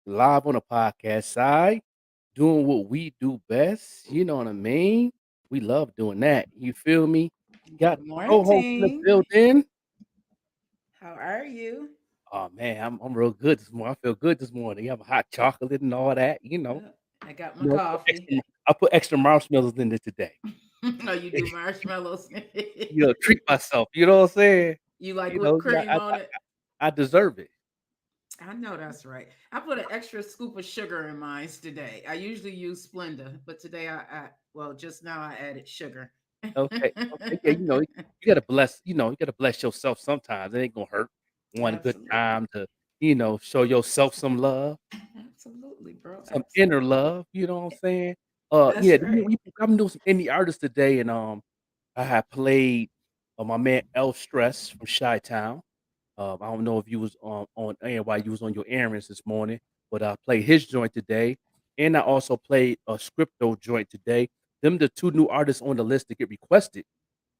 live on the podcast side, doing what we do best. You know what I mean? We love doing that. You feel me? Got Good co-host in the morning. building. How are you? Oh man, I'm real good this morning. I feel good this morning. You have a hot chocolate and all that. I got my You know, coffee. I put extra marshmallows in it today. Oh, you do marshmallows. Treat myself. You know what I'm saying? You like You whipped know, yeah, cream on it? I deserve it. I know that's right. I put an extra scoop of sugar in mine today. I usually use Splenda, but today well, just now I added sugar. Okay, okay, yeah, you gotta bless, you gotta bless yourself sometimes. It ain't gonna hurt one good Absolutely. time to, show yourself some love, Absolutely, bro. some inner Absolutely. love, you know what I'm saying? That's Yeah, right. I'm doing some indie artists today, and, I had played, my man L Stress from Chi-Town. I don't know if you was on air while you was on your errands this morning, but I played his joint today, and I also played a Scripto joint today. Them the 2 new artists on the list to get requested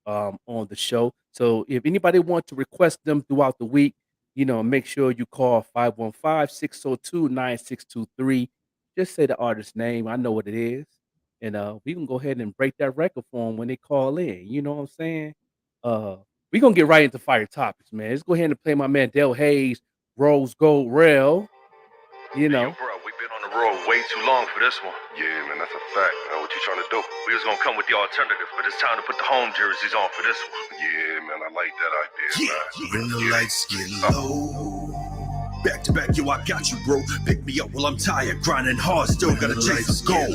on the show. So if anybody wants to request them throughout the week, make sure you call 515-602-9623. Just say the artist's name. I know what it is. And we can go ahead and break that record for them when they call in. You know what I'm saying? Uh we're gonna get right into fire topics, man. Let's go ahead and play my man Del Hayes, Rose Gold Rail, you Hey, yo, know. bro, we've been on the road way too long for this one. Yeah, man, that's a fact. What you trying to do? We was gonna come with the alternative, but it's time to put the home jerseys on for this one. Yeah, man, I like that idea. When the lights get low. Back to back, yo, I got you, bro. Pick me up while I'm tired, grinding hard, still gotta chase this goal.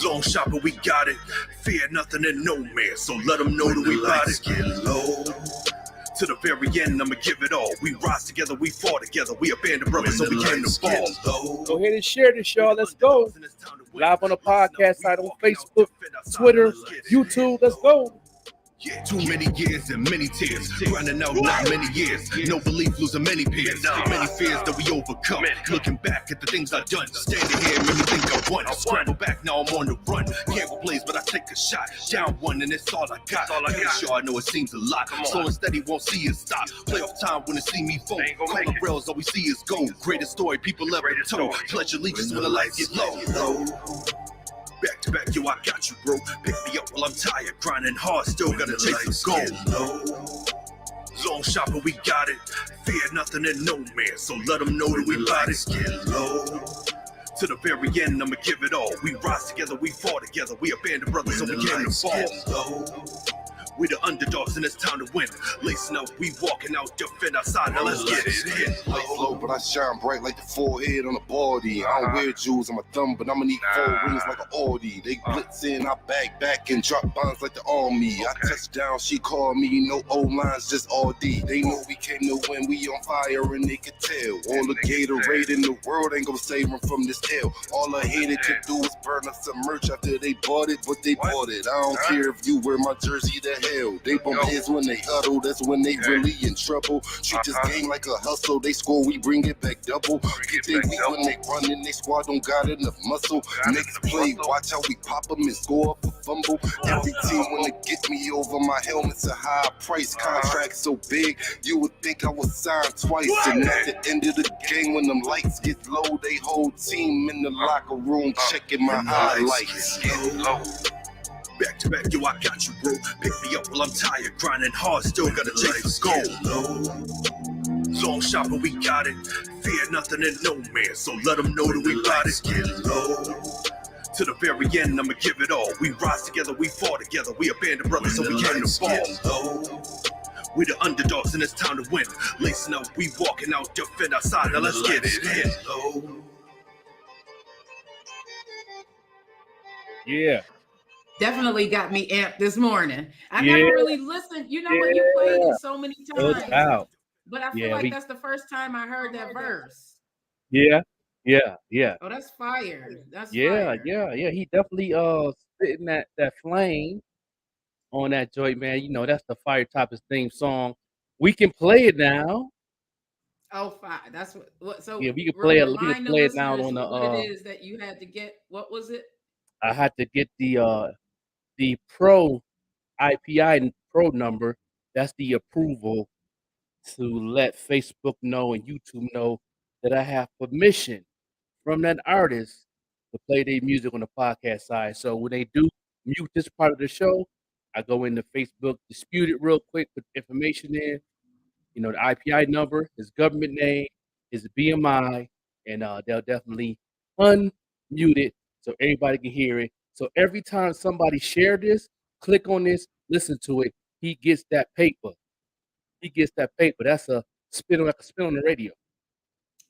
Long shot, but we got it. Fear nothing and no man, so let them know that we bout it. Get low. To the very end, I'ma give it all. We rise together, we fall together. We abandoned brothers, so we came to fall. Go ahead and share this, y'all. Let's go. Live on the podcast side on Facebook, Twitter, YouTube. Let's go. Yeah, too many years and many tears, grinding out not many years. No belief, losing many peers, many fears that we overcome. Looking back at the things I've done, standing here made me think I won. Scramble back, now I'm on the run. Can't replace, but I take a shot. Down one, and it's all I got. Sure, I know it seems a lot. Slow and steady, won't see it stop. Playoff time when it see me fold. Call the rails, all we see is gold. Greatest story people ever told. Pledge allegiance when the lights get low. Back to back, yo, I got you, bro. Pick me up while I'm tired, grinding hard, still gotta chase the goal. Long shot, but we got it. Fear nothing and no man, so let them know that we bout it. Get low. To the very end, I'ma give it all. We rise together, we fall together. We abandoned brothers, so we came to fall. We the underdogs and it's time to win. Lacing up, we walking out, defend our side. Now let's get it. Light flow, but I shine bright like the forehead on a body. I don't wear jewels on my thumb, but I'ma need 4 rings like an Audi. They blitz in, I back and drop bombs like the army. I touch down, she call me, no old lines, just all D. They know we came to win, we on fire and they can tell. All the Gatorade in the world ain't gonna save them from this hell. All a hater could do is burn up some merch after they bought it, but they bought it. I don't care if you wear my jersey to hell. They bump heads when they huddle, that's when they really in trouble. Treat this game like a hustle, they score, we bring it back double. Get they weak when they run and they squad don't got enough muscle. Next play, watch how we pop them and score up a fumble. Every team wanna get me over, my helmet's a high price. Contract so big, you would think I was signed twice. And at the end of the game, when them lights get low, they whole team in the locker room checking my highlights. Back to back, yo, I got you, bro. Pick me up while I'm tired, grinding hard, still gotta chase the goal. Long shot, but we got it. Fear nothing and no man, so let them know that we bout it. Get low. To the very end, I'ma give it all. We rise together, we fall together. We abandoned brothers, so we came to fall. We the underdogs and it's time to win. Lacing up, we walking out, defend our side. Now let's get it. Yeah. Definitely got me amped this morning. I Yeah. never really listened. You know what? You played Yeah. it so many No times, doubt. but I feel Yeah, like that's the first time I heard that verse. yeah, yeah. Oh, that's fire. That's Yeah, fire. yeah, yeah. He definitely spitting that flame on that joint, man. That's the Fire Topics theme song. We can play it now. Oh, fire. That's what Yeah, so we can remind the play it now listeners on the what it is that you had to get. What was it? I had to get the pro IPI pro number. That's the approval to let Facebook know and YouTube know that I have permission from that artist to play their music on the podcast side. So when they do mute this part of the show, I go into Facebook, dispute it real quick, put information in, the IPI number, his government name, his BMI, and they'll definitely unmute it so everybody can hear it. So every time somebody share this, click on this, listen to it, he gets that paper. He gets that paper. That's a spin like a spin on the radio.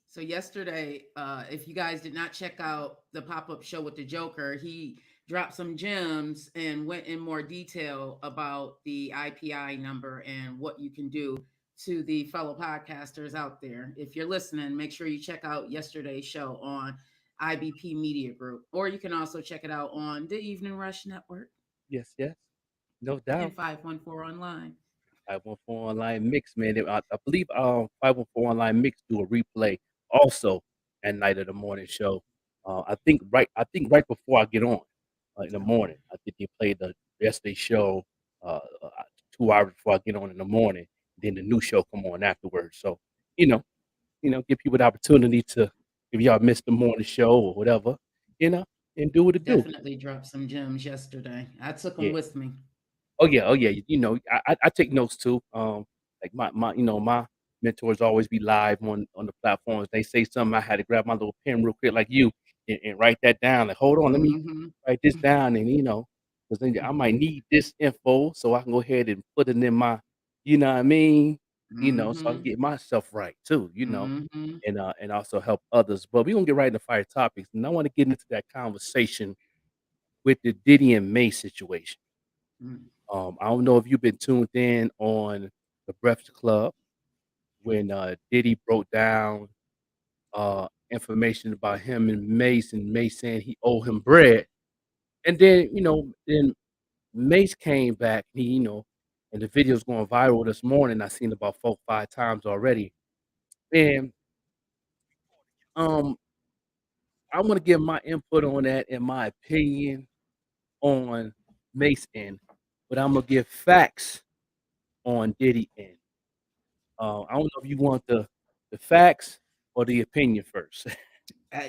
So yesterday, if you guys did not check out the pop-up show with the Joker, he dropped some gems and went in more detail about the IPI number and what you can do to the fellow podcasters out there. If you're listening, make sure you check out yesterday's show on IBP Media Group, or you can also check it out on the Evening Rush Network Yes, yes, no and doubt. 514 Online. 514 Online Mix, man. I believe 514 Online Mix do a replay also at night of the morning show. I think right before I get on in the Okay. morning. I think they played the yesterday's show 2 hours before I get on in the morning. Then the new show come on afterwards. So you know, give people the opportunity to if y'all missed the morning show or whatever, you know, and do what it do. Definitely dropped some gems yesterday. I took them Yeah. with me. Oh yeah. I take notes too. Like my mentors always be live on the platforms. They say something, I had to grab my little pen real quick, like you, and write that down. Like, hold on, let me Mhm. write this down, and because then I might need this info, so I can go ahead and put it in my, you know what I mean, so I can Mhm. get myself right too, Mhm. and also help others. But we gonna get right into fire topics, and I want to get into that conversation with the Diddy and May situation. Mm. I don't know if you've been tuned in on the Breakfast Club when Diddy broke down information about him and Mace, and Mace saying he owed him bread. And then Mace came back, and the video's going viral this morning. I've seen it about 4, 5 times already. And um, I want to give my input on that and my opinion on Mace end, but I'm gonna give facts on Diddy end. I don't know if you want the facts or the opinion first.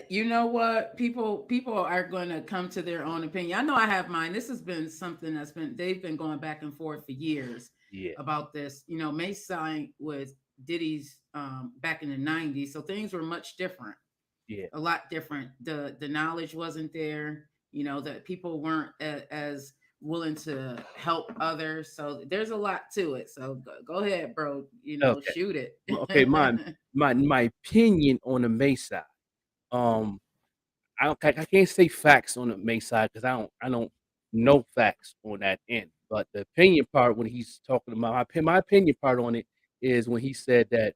You know what? People are going to come to their own opinion. I know I have mine. This has been something they've been going back and forth for years Yeah, about this. You know, Mace signed with Diddy's back in the '90s, so things were much different, yeah. a lot different. The knowledge wasn't there. You know that people weren't as willing to help others. So there's a lot to it. So go ahead, bro. You know, Okay. shoot it. Okay, my opinion on the May side. Um, I can't say facts on the May side because I don't know facts on that end. But the opinion part when he's talking about my opinion part on it is when he said that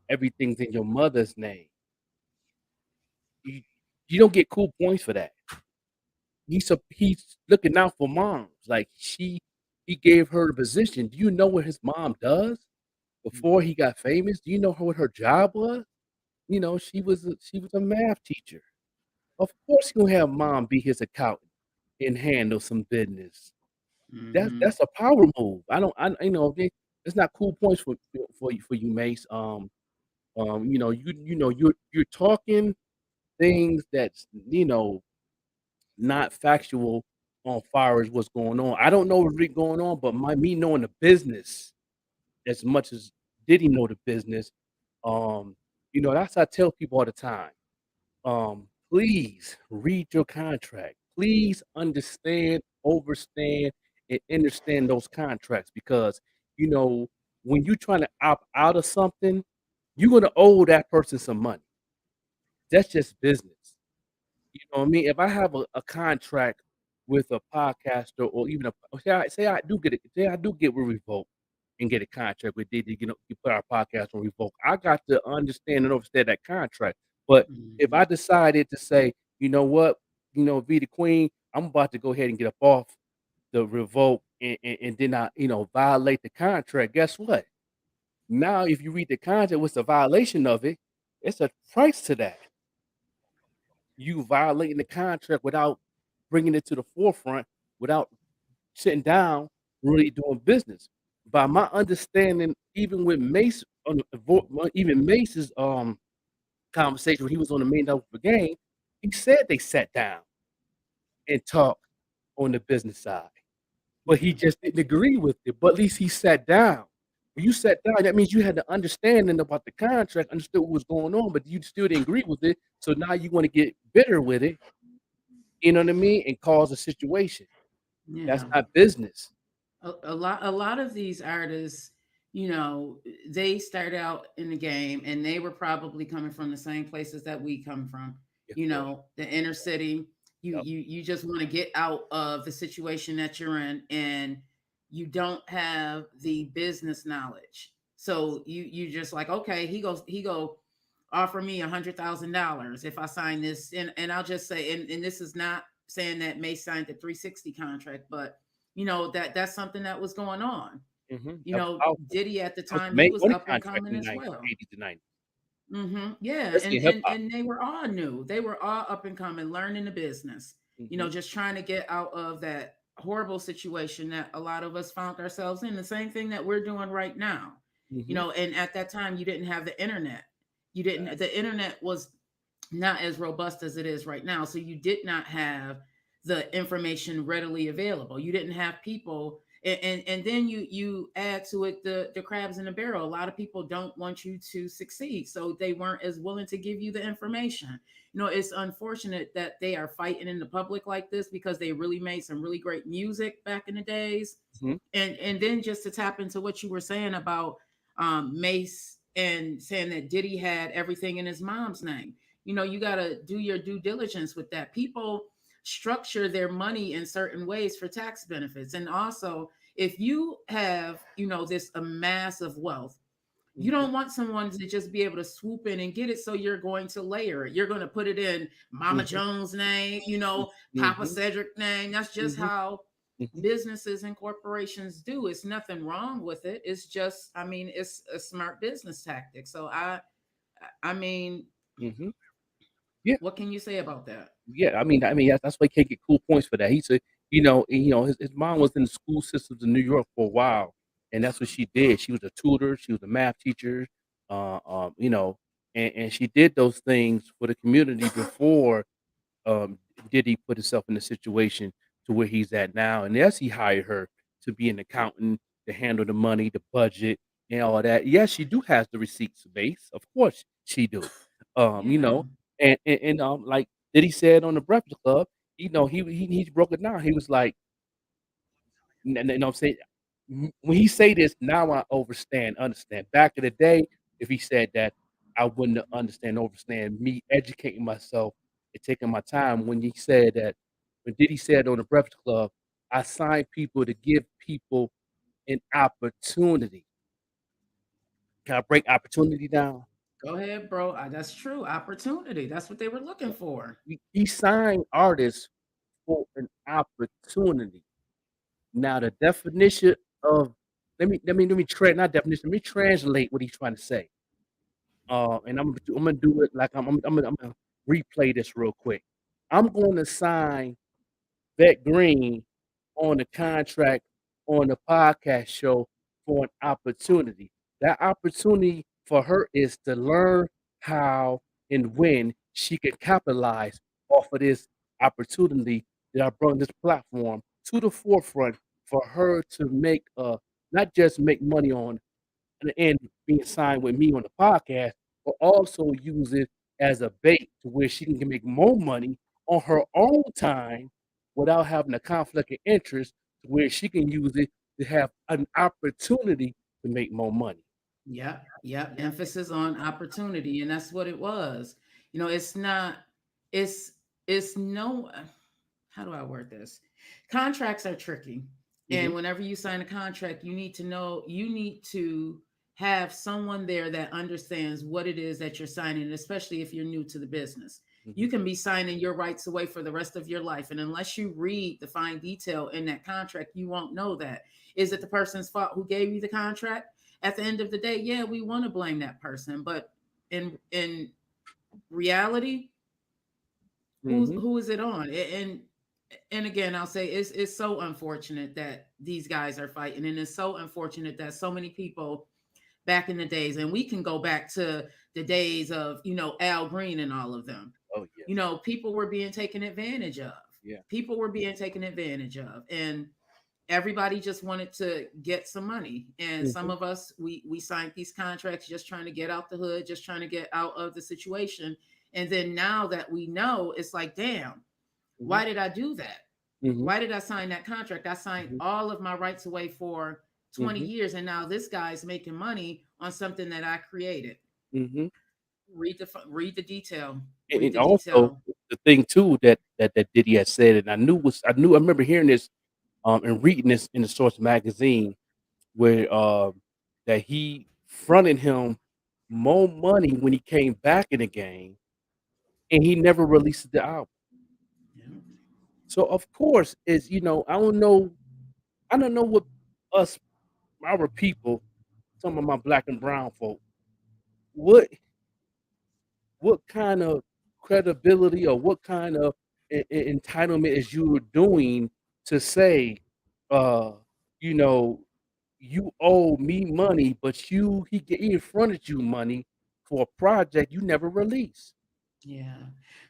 everything's in your mother's name. You you don't get cool points for that. He's looking out for moms. Like he gave her the position. Do you know what his mom does before he got famous? Do you know what her job was? She was a math teacher. Of course, he gonna have mom be his accountant and handle some business. That's Hmm. that's a power move. I don't, I you know, it's not cool points for you, Mace. You're talking things that's not factual on far as what's going on. I don't know what's really going on, but me knowing the business as much as did he know the business, um, that's what I tell people all the time. Please read your contract. Please understand, overstand, and understand those contracts because you know when you're trying to opt out of something, you're gonna owe that person some money. That's just business. You know what I mean? If I have a contract with a podcaster or even say I do get it, say I do get revoked and get a contract with Diddy, you put our podcast on revoke. I got to understand and understand that contract. But if I Hmm. decided to say, you know what, be the queen, I'm about to go ahead and get up off the revoke and then I, violate the contract. Guess what? Now, if you read the contract, what's the violation of it? It's a price to that. You violating the contract without bringing it to the forefront, without sitting down, really doing business. By my understanding, even with Mace on even Mace's conversation when he was on the main level of the game, he said they sat down and talked on the business side, but he just didn't agree with it. But at least he sat down. When you sat down, that means you had the understanding about the contract, understood what was going on, but you still didn't agree with it. So now you want to get bitter with it, you know what I mean, and cause a situation. That's Yeah. not business. A lot of these artists, you know, they start out in the game and they were probably coming from the same places that we come from, Yeah, you of course. know, the inner city. you Yep. you you just want to get out of the situation that you're in, and you don't have the business knowledge, so you just like, okay, he go offer me $100,000 if I sign this. And I'll just say, and this is not saying that May signed the 360 contract, but you know, that's something that was going on. You That was know, powerful. Diddy at the That was the time, he main was money up and contract coming in the as 90s, well. 80s to 90s, Yeah, especially in hip hop. and they were all new. They were all up and coming, learning the business. You know, Mhm, just trying to get out of that horrible situation that a lot of us found ourselves in. The same thing that we're doing right now. You mhm. know, and at that time, you didn't have the internet. You didn't. Exactly. The internet was not as robust as it is right now. So you did not have the information readily available. You didn't have people, and then you add to it the crabs in the barrel. A lot of people don't want you to succeed, so they weren't as willing to give you the information. You know, it's unfortunate that they are fighting in the public like this because they really made some really great music back in the days. Mhm. And then just to tap into what you were saying about Mace and saying that Diddy had everything in his mom's name. You know, you got to do your due diligence with that. People structure their money in certain ways for tax benefits. And also, if you have, you know, this a mass of wealth, you Mhm. don't want someone to just be able to swoop in and get it. So you're going to layer it. You're going to put it in Mama Mhm. Jones' name, you know, Papa Mhm. Cedric name. That's just Mhm. how Mhm. businesses and corporations do. It's nothing wrong with it. It's just, I mean, it's a smart business tactic. So I mean, Mhm. Yeah. what can you say about that? Yeah, I mean, that's why he can't get cool points for that. He said, his mom was in the school systems in New York for a while, and that's what she did. She was a tutor, she was a math teacher, uh, um, you know, and she did those things for the community before um, Diddy put himself in the situation to where he's at now. And yes, he hired her to be an accountant, to handle the money, the budget, and all that. Yes, she do has the receipts base. Of course she do. You Yeah. know, and like Diddy said on the Breakfast Club, he broke it down. He was like, you know what I'm saying? When he say this, now I understand. Back in the day, if he said that, I wouldn't understand me educating myself and taking my time. When Diddy said on the Breakfast Club, I sign people to give people an opportunity. Can I break opportunity down? Go ahead, bro. That's true. Opportunity. That's what they were looking for. He signed artists for an opportunity. Now the definition of let me not definition, let me translate what he's trying to say. And I'm gonna do it like I'm gonna replay this real quick. I'm gonna sign Vette Green on the contract on the podcast show for an opportunity. That opportunity for her is to learn how and when she can capitalize off of this opportunity that I brought this platform to the forefront for her to make not just make money on and being signed with me on the podcast, but also use it as a bait to where she can make more money on her own time without having a conflict of interest to where she can use it to have an opportunity to make more money. Yep, yep. Emphasis on opportunity, and that's what it was. You know, it's not. It's it's no. How do I word this? Contracts are tricky, Mhm, and whenever you sign a contract, you need to know. You need to have someone there that understands what it is that you're signing, especially if you're new to the business. You mhm, can be signing your rights away for the rest of your life, and unless you read the fine detail in that contract, you won't know that. Is it the person's fault who gave you the contract? At the end of the day, yeah, we want to blame that person, but in reality, mhm, who is it on? And again, I'll say it's so unfortunate that these guys are fighting, and it's so unfortunate that so many people back in the days, and we can go back to the days of, Al Green and all of them. Oh yeah, People were being taken advantage of. yeah. People were being taken advantage of. And everybody just wanted to get some money. And some Mhm, of us, we signed these contracts just trying to get out the hood, just trying to get out of the situation. And then now that we know, it's like, damn, mhm, why did I do that? mhm, Why did I sign that contract? I signed mhm, all of my rights away for 20 mhm, years, and now this guy's making money on something that I created. mhm. Read the detail. And Read and the also detail. the thing too that Diddy had said, and I remember hearing this, and reading this in the Source magazine where, that he fronted him more money when he came back in the game, and he never released the album. Yeah. So, of course, I don't know what us, our people, some of my black and brown folk, what what kind of credibility or what kind of entitlement is you doing to say, uh, you know, you owe me money, but he fronted you money for a project you never released. Yeah.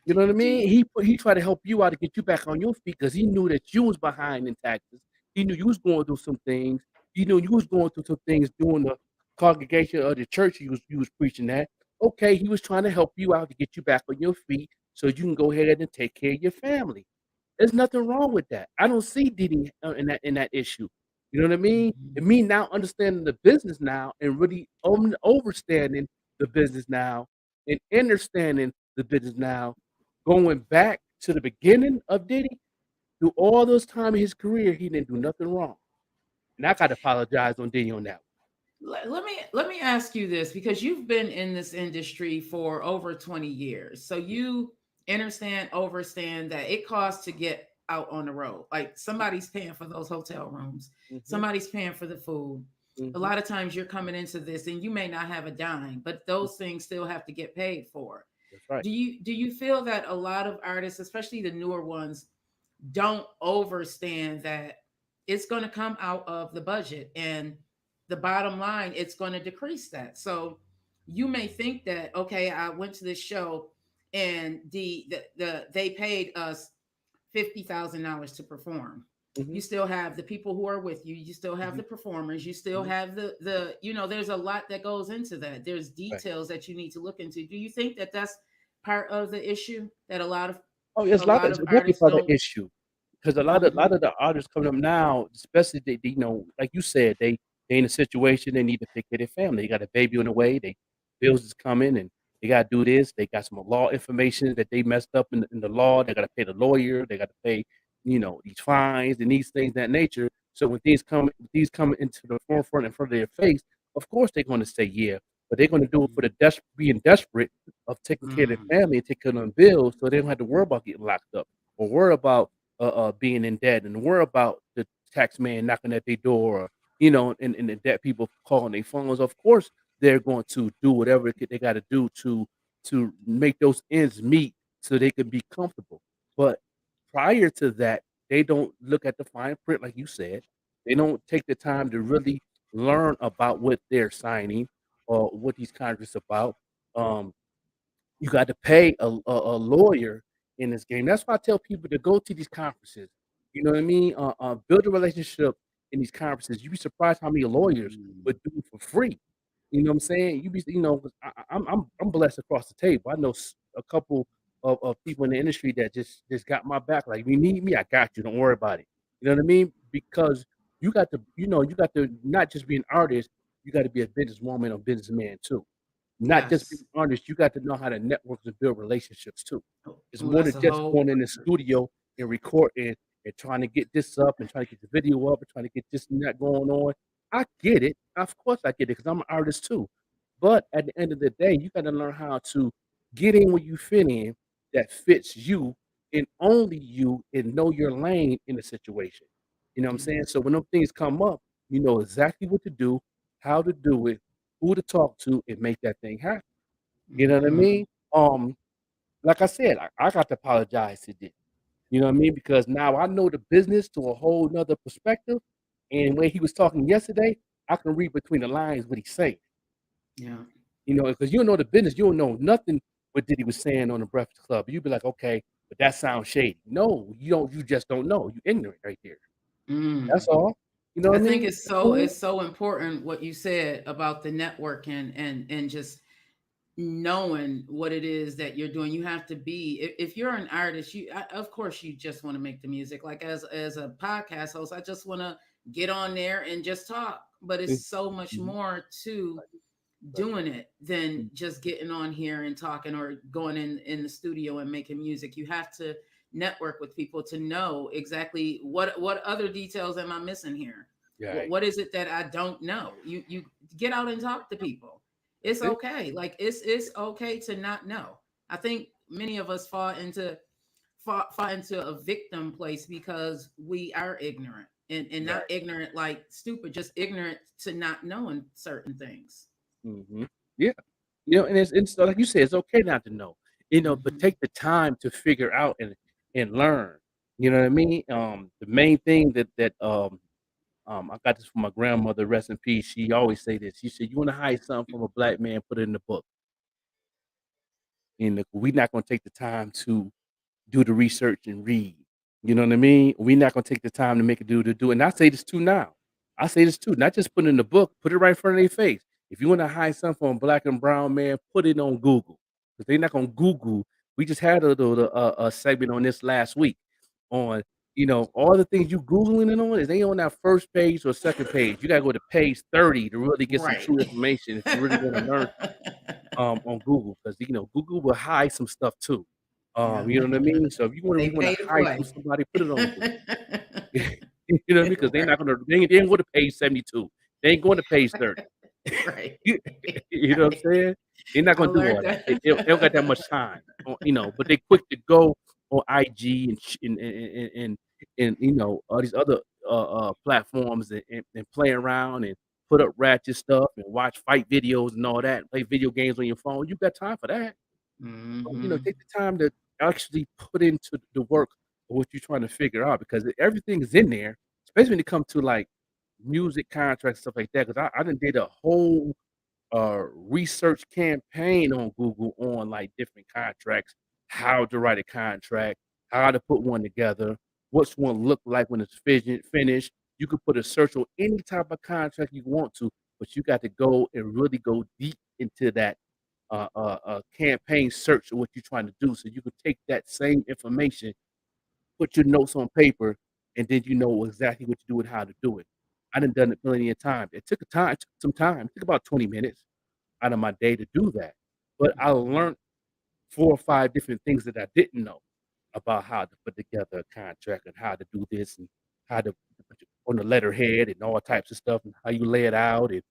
You know what I Do mean? you, He tried to help you out to get you back on your feet because he knew that you was behind in taxes. He knew you was going through some things. He knew you was going through some things doing the congregation of the church you was preaching at. Okay, he was trying to help you out to get you back on your feet so you can go ahead and take care of your family. There's nothing wrong with that. I don't see Diddy, in that issue. You know what I mean? Mhm. And me now understanding the business now and really overstanding the business now and understanding the business now, going back to the beginning of Diddy, through all those time in his career, he didn't do nothing wrong. And I gotta apologize on Diddy on that let me ask you this, because you've been in this industry for over 20 years. So one. you understand that it costs to get out on the road. Like, somebody's paying for those hotel rooms. Mhm, Somebody's paying for the food. A mhm, lot of times you're coming into this and you may not have a dime, but mhm. those things still have to get paid for. That's right. Do you feel that a lot of artists, especially the newer ones, don't overstand that it's going to come out of the budget, and the bottom line, it's going to decrease that? So you may think that, okay, I went to this show and they paid us $50,000 to perform. You Mhm, still have the people who are with you. You still have mhm, the performers. You still mhm. have there's a lot that goes into that. There's Right. details that you need to look into. Do you think that that's part of the issue, that a lot of Oh, it's a a lot lot of it's of definitely artists part of don't? the issue, because a lot Mhm. of the artists coming up now, especially they like you said, they in a situation they need to take care of their family. They got a baby on the way, they bills is coming, and they gotta do this. They got some law information that they messed up in the law. They gotta pay the lawyer. They gotta pay, these fines and these things of that nature. So when these come into the forefront in front of their face, of course they're gonna say yeah, but they're gonna do it for the being desperate of taking care of Mm. their family and taking care of them bills, so they don't have to worry about getting locked up or worry about being in debt and worry about the tax man knocking at their door, or, and the debt people calling their phones. Of course, they're going to do whatever they got to do to make those ends meet so they can be comfortable. But prior to that, they don't look at the fine print, like you said. They don't take the time to really learn about what they're signing or what these contracts about. Um, you got to pay a lawyer in this game. That's why I tell people to go to these conferences. You know what I mean? Build a relationship in these conferences. You'd be surprised how many lawyers Mm. would do it for free. You know what I'm saying? You be, 'cause I'm blessed across the table. I know a couple of people in the industry that just got my back. Like, you need me, I got you. Don't worry about it. You know what I mean? Because you got to not just be an artist. You got to be a businesswoman or businessman too. Not just being Yes. honest, you got to know how to network and build relationships too. Oh, It's oh, more that's than a just whole. going in the studio and recording and trying to get this up and trying to get the video up and trying to get this and that going on. I get it. Of course I get it because I'm an artist too. But at the end of the day, you got to learn how to get in where you fit in that fits you and only you, and know your lane in the situation. You know what I'm Yeah. saying? So when those things come up, you know exactly what to do, how to do it, who to talk to, and make that thing happen. You know what I Hmm. mean? Um, like I said, I got to apologize to this. You know what I mean? Because now I know the business to a whole nother perspective. And when he was talking yesterday, I can read between the lines what he's saying. Yeah. You know, because you don't know the business, you don't know nothing what Diddy was saying on the Breakfast Club. You'd be like, okay, but that sounds shady. No, you don't. You just don't know. You ignorant right there. That's Mm. all. You know I what I think mean? it's It's so cool. it's so important what you said about the networking and just knowing what it is that you're doing. You have to be, if you're an artist, of course you just want to make the music. Like as a podcast host, I just want to get on there and just talk, but it's so much Mhm. more to Right. doing it than Mhm. just getting on here and talking or going in the studio and making music. You have to network with people to know exactly what other details am I missing here. Right. What is it that I don't know? You get out and talk to people. That's It's it. okay. Like it's okay to not know. I think many of us fall into a victim place because we are ignorant, and not Right. ignorant like stupid, just ignorant to not knowing certain things. Mhm. Yeah. You know, and it's so like you said, it's okay not to know. You know, but Hmm. take the time to figure out and learn. You know what I mean? The main thing that I got this from my grandmother, rest in peace. She always say this. She said, "You want to hide something from a black man, put it in the book." And we're not going to take the time to do the research and read. You know what I mean? We're not gonna take the time to make a dude to do it. And I say this too now. I say this too, not just put it in the book, put it right in front of their face. If you want to hide something from a black and brown man, put it on Google. Because they're not gonna Google. We just had a segment on this last week on, all the things you Googling it on is they on that first page or second page. You gotta go to page 30 to really get some Right. true information if you really want to learn on Google, because Google will hide some stuff too. Yeah. You know what I mean? So if you wanna They you wanna pay to hide from play. somebody, put it on Google. You know what I mean? Because they're Right. not gonna they ain't go to page 72. They ain't going to page 30. Right. You you know what I'm saying? They're not I gonna do learned all that. that. They don't got that much time, but they quick to go on IG and all these other, platforms and play around and put up ratchet stuff and watch fight videos and all that, play video games on your phone. You got time for that. Hmm. Take the time to actually put into the work of what you're trying to figure out because everything is in there, especially when it comes to like music contracts, stuff like that. Because I done did a whole research campaign on Google on like different contracts, how to write a contract, how to put one together, what's one look like when it's finished. You could put a search on any type of contract you want to, but you got to go and really go deep into that campaign search of what you're trying to do. So you could take that same information, put your notes on paper, and then you know exactly what to do and how to do it. I done it plenty of times. It took some time. It took about 20 minutes out of my day to do that. But I learned 4 or 5 different things that I didn't know about how to put together a contract and how to do this and how to put it on the letterhead and all types of stuff and how you lay it out and,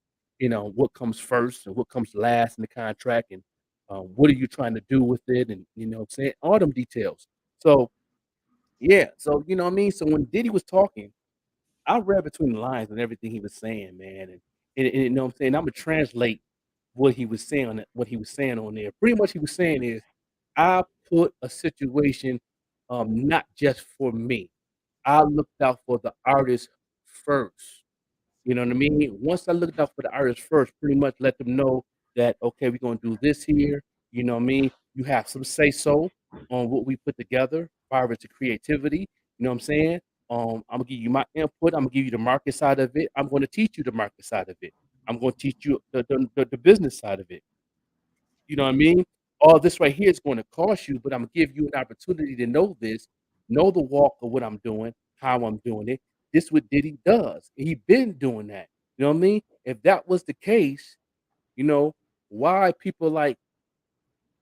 what comes first and what comes last in the contract and, what are you trying to do with it and, what I'm saying? All them details. So, yeah, so, you know what I mean? So when Diddy was talking, I read between the lines and everything he was saying, man, and you know what I'm saying? Imma translate what he was saying on there. Pretty much he was saying is, I put a situation, not just for me. I looked out for the artist first. You know what I mean? Once I looked out for the artist first, pretty much let them know that, okay, we're gonna do this here. You know what I mean? You have some say so on what we put together, as far as the creativity. You know what I'm saying? I'm gonna give you my input. I'm gonna give you the market side of it. I'm gonna teach you the market side of it. I'm gonna teach you the business side of it. You know what I mean? All this right here is going to cost you, but I'm gonna give you an opportunity to know this, know the walk of what I'm doing, how I'm doing it. This what Diddy does. He been doing that. You know what I mean? If that was the case, you know, why people like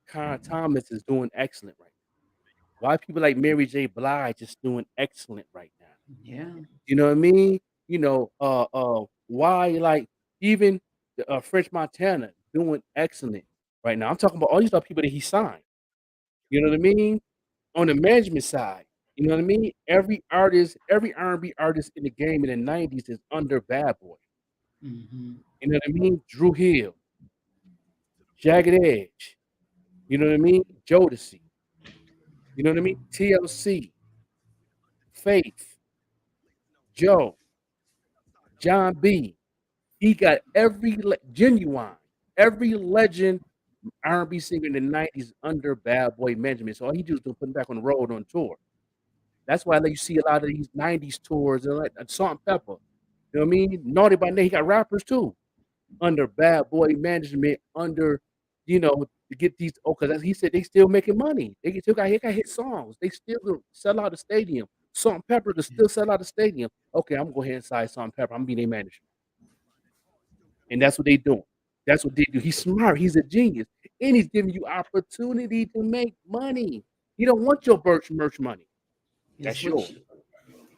Con Thomas is doing excellent right now? Why people like Mary J. Blige is doing excellent right now? Yeah. You know what I mean? Why like even French Montana doing excellent right now. I'm talking about all these other people that he signed. You know what I mean? On the management side, you know what I mean? Every artist, every R&B artist in the game in the '90s is under Bad Boy. Hmm. You know what I mean? Drew Hill, Jagged Edge. You know what I mean? Jodeci. You know what I mean? TLC, Faith, Joe, John B. He got every Genuine. every legend R&B singer in the 90s under Bad Boy management. So all he do is put him back on the road on tour. That's why you see a lot of these 90s tours and like Salt and Pepper. You know what I mean? Naughty by Nature, he got rappers too under Bad Boy management, under to get these because he said they still making money. He got hit songs. They still gonna sell out the stadium. Salt and Pepper to still sell out the stadium. Okay, I'm gonna go ahead and sign Salt and Pepper. I'm gonna be their manager. And that's what they doing. That's what they do. He's smart. He's a genius. And he's giving you opportunity to make money. He don't want your merch money. That's yours.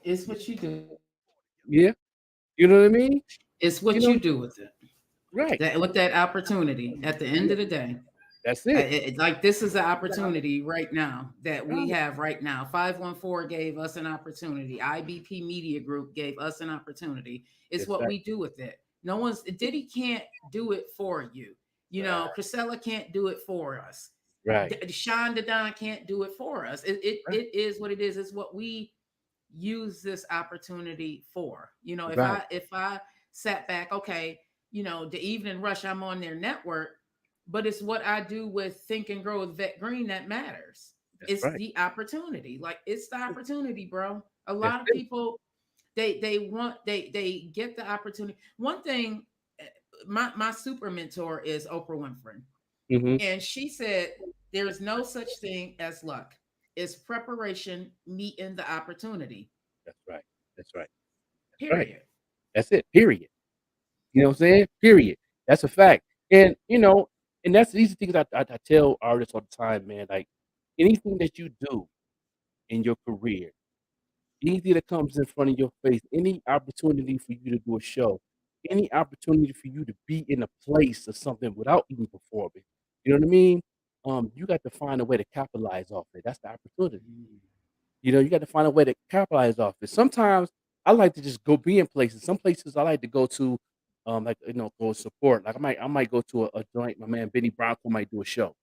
It's what you do. Yeah. You know what I mean? It's what you do with it. Right. With that opportunity at the end of the day. That's it. Like this is an opportunity right now that we have right now. 514 gave us an opportunity. IBP Media Group gave us an opportunity. It's what we do with it. No one's Diddy can't do it for you. You know, Chrisella can't do it for us. Right. Sean Don can't do it for us. It is what it is. It's what we use this opportunity for. You know, if I sat back, okay, you know, the Evening Rush, I'm on their network, but it's what I do with Think and Grow with Vette Green that matters. It's the opportunity. Like it's the opportunity, bro. A lot of people they get the opportunity. One thing, my super mentor is Oprah Winfrey. Mm-hmm. And she said there's no such thing as luck. It's preparation meeting the opportunity. That's right. That's right. Period. Right. That's it. Period. You know what I'm saying? Period. That's a fact. And and that's these things I tell artists all the time, man. Like anything that you do in your career, anything that comes in front of your face, any opportunity for you to do a show, any opportunity for you to be in a place or something without even performing. You know what I mean? You got to find a way to capitalize off it. That's the opportunity. You got to find a way to capitalize off it. Sometimes I like to just go be in places. Some places I like to go to, go support. Like I might go to a joint. My man Benny Bronco might do a show.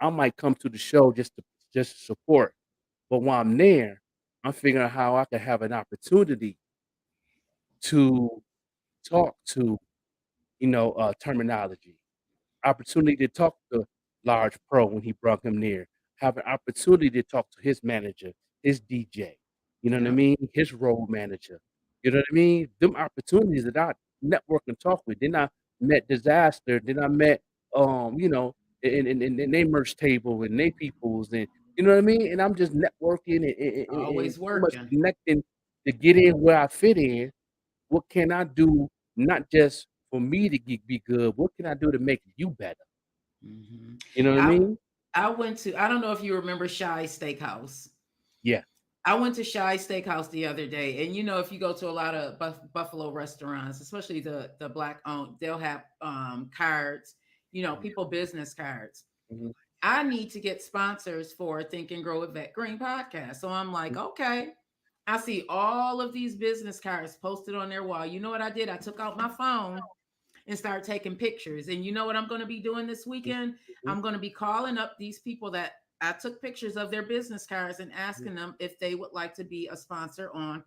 I might come to the show just to support. But while I'm there, I'm figuring out how I can have an opportunity to talk to, terminology. Opportunity to talk to Large Pro when he brought him near. Have an opportunity to talk to his manager, his DJ. You know what I mean? His road manager. You know what I mean? Them opportunities that I network and talk with. Then I met Disaster. Then I met in their merch table and they peoples and you know what I mean? And I'm just networking and Always pretty much working. connecting to get in where I fit in. What can I do not just for me to be good? What can I do to make you better? Mhm. You know what I mean? I went to, I don't know if you remember Shy Steakhouse. Yeah. I went to Shy Steakhouse the other day, and if you go to a lot of Buffalo restaurants, especially the black owned, they'll have cards, people business cards. Mhm. I need to get sponsors for Think and Grow with Vette Green podcast. So I'm like, okay. I see all of these business cards posted on their wall. You know what I did? I took out my phone and start taking pictures. And you know what I'm going to be doing this weekend? Mhm. I'm going to be calling up these people that I took pictures of their business cards and asking them if they would like to be a sponsor on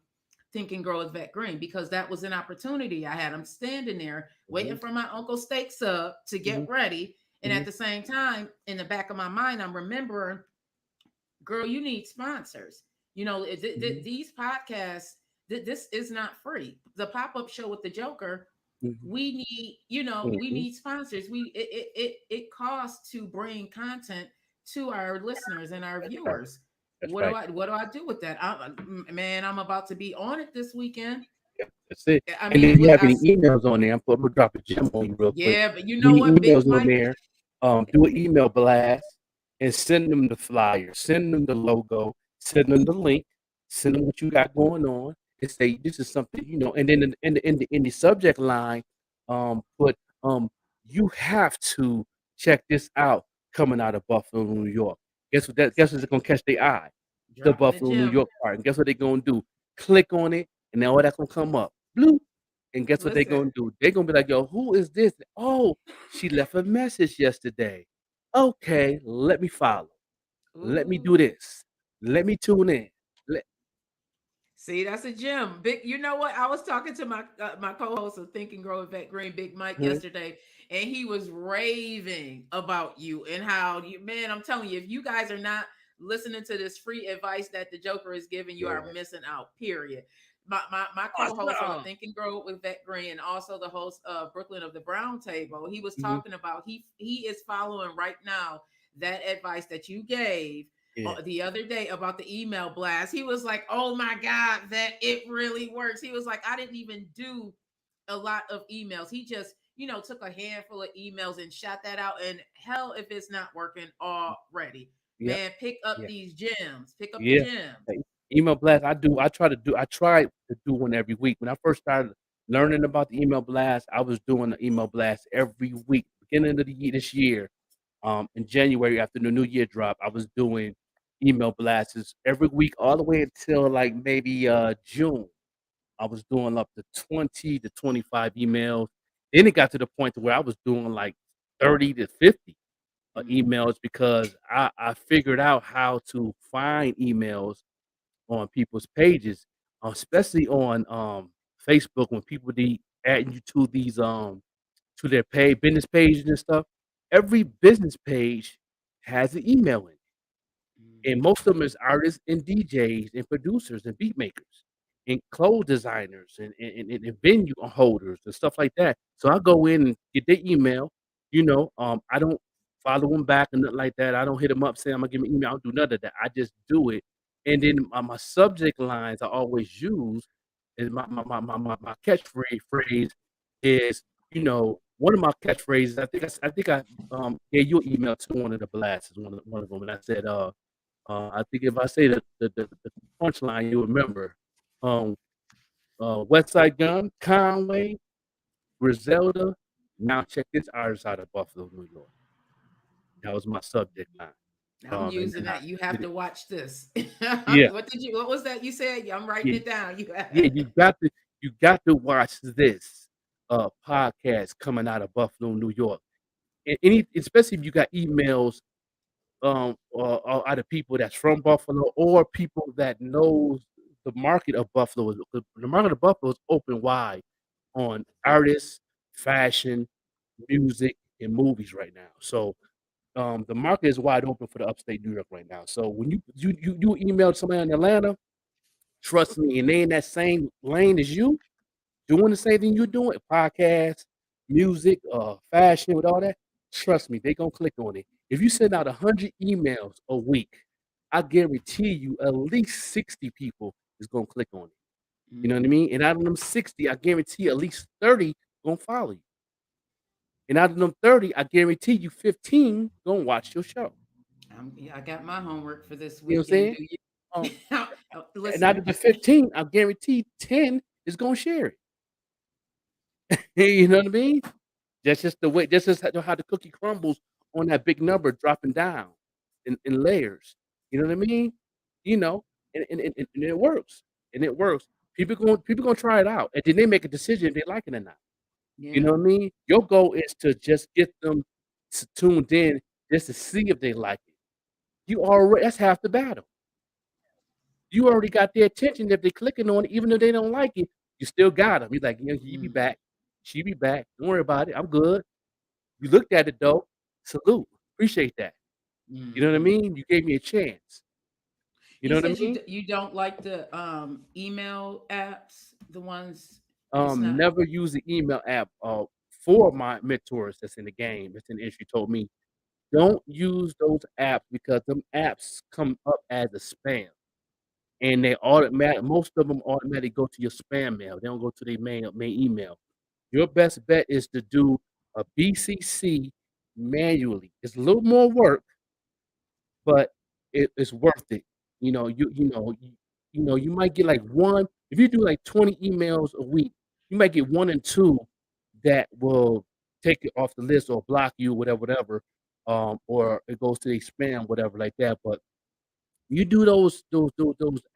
Think and Grow with Vette Green, because that was an opportunity I had. I'm standing there waiting for my Uncle Steak Sub to get ready. And at the same time, in the back of my mind, I'm remembering, girl, you need sponsors. These podcasts, this is not free. The pop-up show with the Joker, we need, we need sponsors. It costs to bring content to our listeners and our viewers. What do I do with that? I'm about to be on it this weekend. Yeah, that's it. I And then mean, you have any emails on there. I'm gonna drop a gem on you real quick. yeah, but you know Any what, Big emails on Mike? there? Do an email blast and send them the flyer, send them the logo, send them the link, send them what you got going on, and say this is something And then in the subject line, put you have to check this out coming out of Buffalo, New York. Guess what's gonna catch their eye? The Dropping a Buffalo, New gem. York part. And guess what they're gonna do? Click on it, and then all that's gonna come up. Blue. And guess what they're Listen. gonna do? They're gonna be like, yo, who is this? Oh, she left a message yesterday. Okay, let me follow. Let me do Ooh. this. Let me tune in. See, that's a gem. Big, you know what? I was talking to my my co-host of Think and Grow with Vette Green, Big Mike, yesterday, and he was raving about you and how you, man, I'm telling you, if you guys are not listening to this free advice that the Joker is giving, you are Yeah. missing out, period. My co-host on Awesome. Think and Grow with Vette Green, and also the host of Brooklyn of the Brown Table, he was Mhm. talking about he is following right now that advice that you gave Yeah. the other day about the email blast. He was like, "Oh my God, that it really works." He was like, "I didn't even do a lot of emails." He just, took a handful of emails and shot that out. And hell, if it's not working already, Yep. man, pick up Yeah. these gems. Pick up the Yeah. gems. Email blast, I try to do one every week. When I first started learning about the email blast, I was doing the email blast every week. Beginning of the year this year, in January after the new year drop, I was doing email blasts every week all the way until like maybe June. I was doing up to 20 to 25 emails. Then it got to the point to where I was doing like 30 to 50 Mm, emails because I figured out how to find emails on people's pages, especially on Facebook when people be adding you to these to their pay business pages and stuff. Every business page has an email in it. And mm, most of them is artists and DJs and producers and beat makers and clothes designers and venue holders and stuff like that. So I go in and get their email, I don't follow them back and nothing like that. I don't hit them up saying I'm gonna give 'em an email. I don't do none of that. I just do it. And then my subject lines I always use is my catchphrase phrase is, one of my catchphrases, I think I gave you an email to one of the blasts, one of them, and I said, I think if I say the punchline, you'll remember. Um, Westside Gun, Conway, Griselda. Now check this artist out of Buffalo, New York. That was my subject line. I'm And using then I that. You have did to it. watch this. Yeah, What was that you said? Yeah, I'm writing yeah, it down. You yeah. You got to watch this podcast coming out of Buffalo, New York. And especially if you got emails or out of people that's from Buffalo or people that knows the market of Buffalo. The market of Buffalo is open wide on artists, fashion, music, and movies right now. So the market is wide open for the upstate New York right now. So when you email somebody in Atlanta, trust me, and they in that same lane as you, doing the same thing you're doing, podcast, music, fashion, with all that, trust me, they gonna click on it. If you send out 100 emails a week, I guarantee you at least 60 people is gonna click on it. You know what I Mm, mean? And out of them 60, I guarantee at least 30 gonna follow you. And out of them 30, I guarantee you 15 gonna watch your show. yeah, I got my homework for this You know what I'm weekend. saying? Do Um, you? and out Listen. of the 15, I guarantee 10 is gonna share it. You know what I mean? That's just the way that's just how the cookie crumbles on that big number dropping down in layers. You know what I mean? You know, and it works, and it works. People gonna try it out, and then they make a decision if they like it or not. You know Yeah. what I mean? Your goal is to just get them tuned in just to see if they like it. You already that's half the battle. You already got their attention. If they clicking on it, even if they don't like it, you still got them. You're like, "Yeah, he be Mm, back. She be back. Don't worry about it. I'm good." You looked at it though, salute, appreciate that. You know what I mhm. mean? You gave me a chance. You You know what I said mean? you don't like the email apps, the ones it's not. Never use the email app, for my mentors that's in the game, that's in the industry told me, "Don't use those apps because them apps come up as a spam, and they automatic most of them automatically go to your spam mail, they don't go to their main email. Your best bet is to do a BCC manually. It's a little more work, but it's worth it. You know, you might get like one if you do like 20 emails a week, you might get 1 and 2 that will take it off the list or block you, whatever, or it goes to the spam, whatever like that. But you do those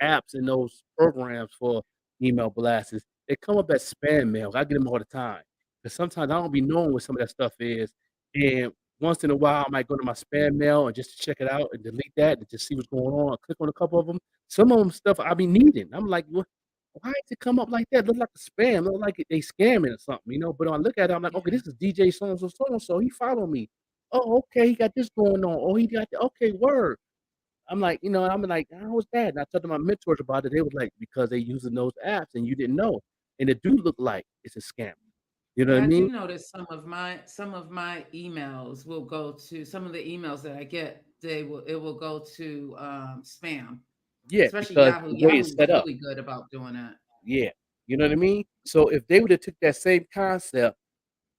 apps and those programs for email blasts, they come up as spam mail. I get them all the time. Because sometimes I don't be knowing what some of that stuff is, and once in a while, I might go to my spam mail and just to check it out and delete that and just see what's going on, click on a couple of them. Some of them stuff I be needing. I'm like, "What?" why does it come up like that? Look like a spam. Look like they scamming or something, But when I look at it, I'm like, okay, Yeah. this is DJ so and so so and so. He follow me. Oh, okay, he got this going on. Oh, he got okay, word. I'm like, I'm like, how was that? And I told my mentors about it. They was like, because they using those apps and you didn't know. And it do look like it's a scam. You know what But I I mean? do notice some of my emails will go to some of the emails that I get. It will go to spam, Yeah, especially because Yahoo. the way Yahoo it's is set up. really good about doing that. Yeah. You know what I mean? So if they would have took that same concept,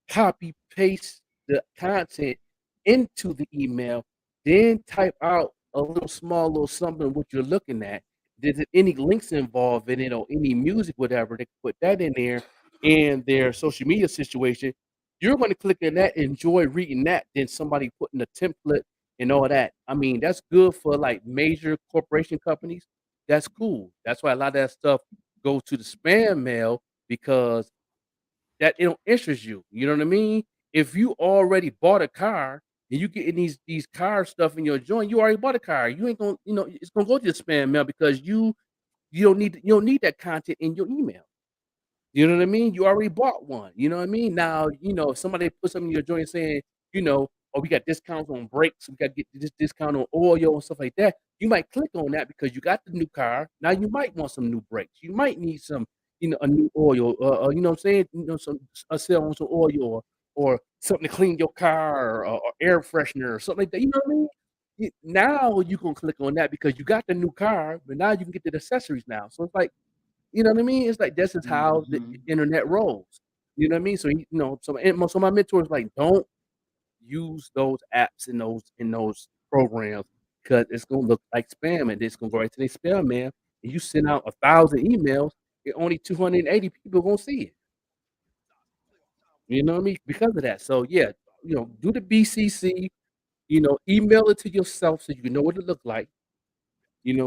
copy paste the content into the email, then type out a little something what you're looking at. There's any links involved in it or any music, whatever, they put that in there in their social media situation. You're going to click on that, enjoy reading that, then somebody putting a template and all that. I mean, that's good for like major corporation companies. That's cool. That's why a lot of that stuff goes to the spam mail because that it don't interest you. You know what I mean? If you already bought a car and you getting these car stuff in your joint, you already bought a car. You ain't gonna, it's gonna go to your spam mail because you don't need that content in your email. You know what I mean? You already bought one. You know what I mean? Now, if somebody puts something in your joint saying, "Oh, we got discounts on brakes, we got to get this discount on oil and stuff like that." You might click on that because you got the new car. Now you might want some new brakes. You might need some, a new oil. You know what I'm saying? Some a sale on some oil or something to clean your car or air freshener or something like that. You know what I mean? Now you can click on that because you got the new car, but now you can get the accessories now. So it's like you know what I mean? It's like this is how the Hmm. internet rolls. You know what I mean? So so my mentors like don't use those apps in those programs because it's gonna look like spam and it's gonna go right to their spam man. And you send out 1,000 emails, and only 280 people gonna see it. You know what I mean? Because of that. So yeah, do the BCC. Email it to yourself so you can know what it looked like.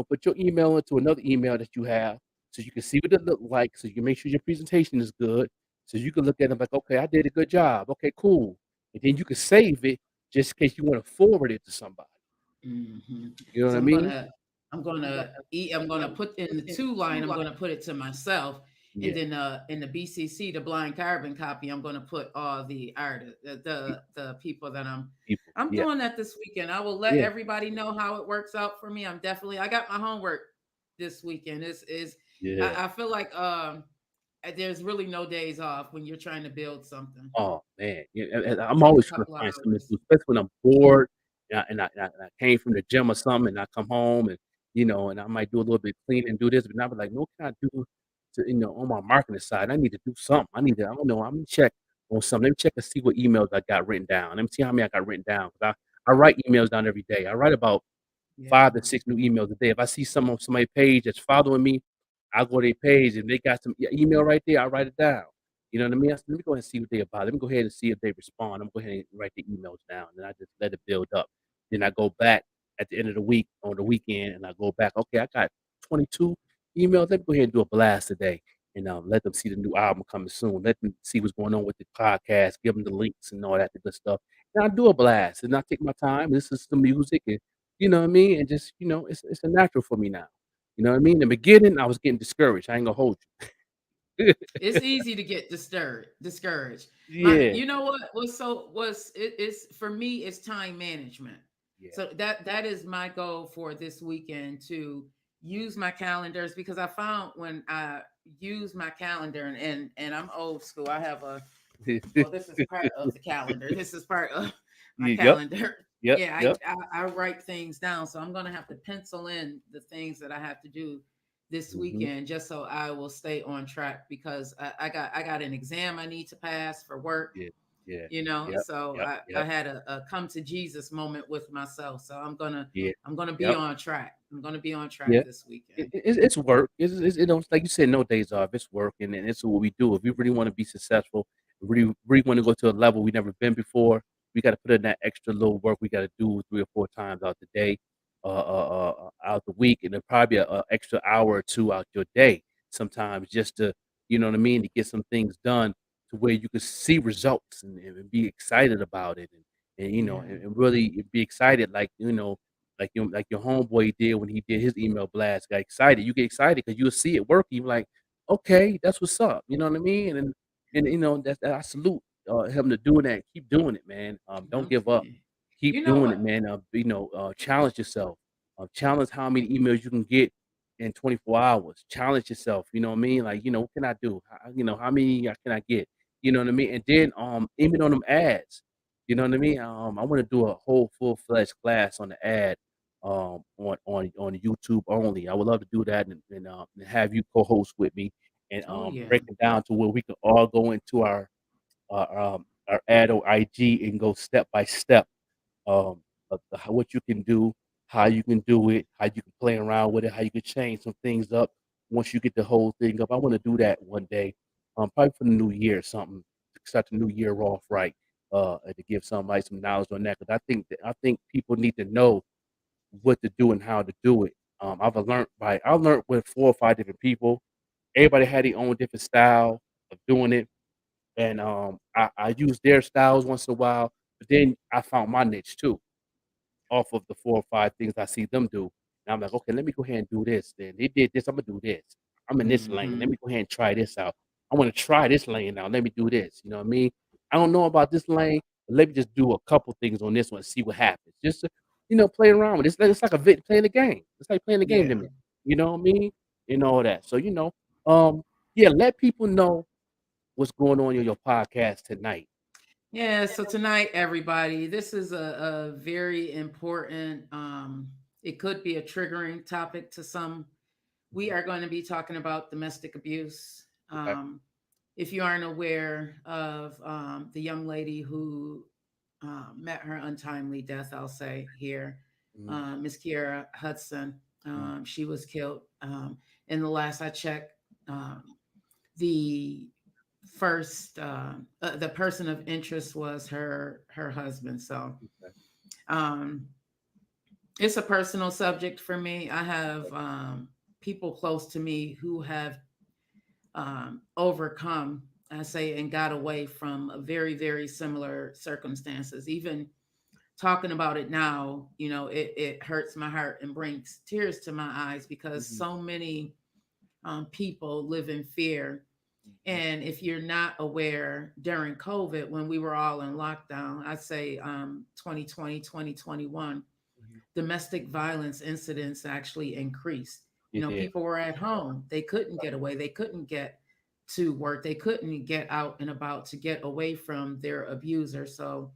Put your email into another email that you have so you can see what it look like, so you can make sure your presentation is good, so you can look at it like, okay, I did a good job. Okay, cool. And then you can save it just in case you want to forward it to somebody. Hmm. You know what So I I'm mean? gonna I'm gonna eat. I'm gonna put in the two line. I'm gonna put it to myself, and Yeah, then in the BCC, the blind carbon copy, I'm gonna put all the artists, the people that people. I'm Yeah, doing that this weekend. I will let yeah, everybody know how it works out for me. I got my homework this weekend. Is yeah. I feel like there's really no days off when you're trying to build something. Oh, man, yeah, and I'm Take a always trying to couple find something to hours. do, especially when I'm bored, and I came from the gym or something, and I come home and I might do a little bit cleaning and do this, but I be like, "What can I do to, on my marketing side? I need to do something. I don't know, I'm gonna check on something. Let me check and see what emails I got written down. Let me see how many I got written down 'cause I write emails down every day. I write about Yeah. 5 to 6 new emails a day. If I see some on somebody's page that's following me, I'll go to their page and they got some email right there, I write it down. You know what I mean? I said, let me go ahead and see what they about. Let me go ahead and see if they respond. I'm gonna go ahead and write the emails down, and I just let it build up. Then I go back at the end of the week on the weekend, and I go back. Okay, I got 22 emails. Let me go ahead and do a blast today, and let them see the new album coming soon. Let them see what's going on with the podcast. Give them the links and all that the good stuff. And I do a blast, and I take my time. Listen to some music, and you know what I mean? And just, it's a natural for me now. You know what I mean? In the beginning, I was getting discouraged. I ain't gonna hold you. It's easy to get discouraged. Yeah, You know what was so was it is for me, it's time management. yeah, So that is my goal for this weekend, to use my calendars, because I found when I use my calendar, and I'm old school. I have a well, this is part of the calendar. This is part of my Yep, calendar. yep, Yeah, yep, I write things down, so I'm gonna have to pencil in the things that I have to do this mhm, weekend, just so I will stay on track, because I got an exam I need to pass for work. yeah, yeah, yep, So yep, I yep, had a come to Jesus moment with myself. So yeah, I'm gonna be yep, on track. I'm gonna be on yeah. track this weekend. It's work. Like you said, no days off. It's work, and it's what we do. If we really want to be successful, really want to go to a level we never been before, we got to put in that extra little work. We got to do 3 or 4 times out the day, out the week, and then probably a extra hour or two out your day. Sometimes just to, you know what I mean, to get some things done to where you can see results and be excited about it, Yeah. and really be excited, like your homeboy did when he did his email blast, got excited. You get excited because 'cause you'll see it work, you like, okay, that's what's up. You know what I mean? And you know that I salute him to doing that. Keep doing it, man. Don't give up. Okay. Keep You know doing it, what? man. Challenge yourself. Challenge how many emails you can get in 24 hours. Challenge yourself. You know what I mean? Like, what can I do? How many can I get? You know what I mean? And then even on them ads, you know what I mean? I want to do a whole full-fledged class on the ad on YouTube only. I would love to do that and have you co-host with me and Oh yeah. break it down to where we can all go into our ad or IG and go step by step what you can do, how you can do it, how you can play around with it, how you can change some things up once you get the whole thing up. I want to do that one day, probably for the new year, or something to start the new year off right, and to give somebody some knowledge on that because I think people need to know what to do and how to do it. I learned with 4 or 5 different people. Everybody had their own different style of doing it, and I use their styles once in a while. But then I found my niche too off of the 4 or 5 things I see them do. And I'm like, "Okay, let me go ahead and do this then. They did this, Imma do this. I'm in this lane. Let Hmm. me go ahead and try this out. I wanna try this lane now. Let me do this." You know what I mean? I don't know about this lane, but let me just do a couple things on this one and see what happens. Just to, play around with it. It's like playing a game. It's like playing a game to Yeah. me. You know what I mean? And all that. So, um, yeah, let people know what's going on in your podcast tonight. Yeah, so tonight, everybody, this is a very important, it could be a triggering topic to some. We Mhm. are going to be talking about domestic abuse. Okay. If you aren't aware of the young lady who met her untimely death, I'll say here, Mhm, Miss Kiera Hudson, mhm, she was killed. In the last I checked, the the person of interest was her husband. So okay, um, it's a personal subject for me. I have people close to me who have overcome, I say, and got away from a very, very similar circumstances. Even talking about it now, it hurts my heart and brings tears to my eyes because mhm, so many people live in fear. mhm, And if you're not aware, during COVID, when we were all in lockdown, I'd say 2020, 2021, mhm. domestic violence incidents actually increased. You did. People were at home. They couldn't get away. They couldn't get to work. They couldn't get out and about to get away from their abuser. So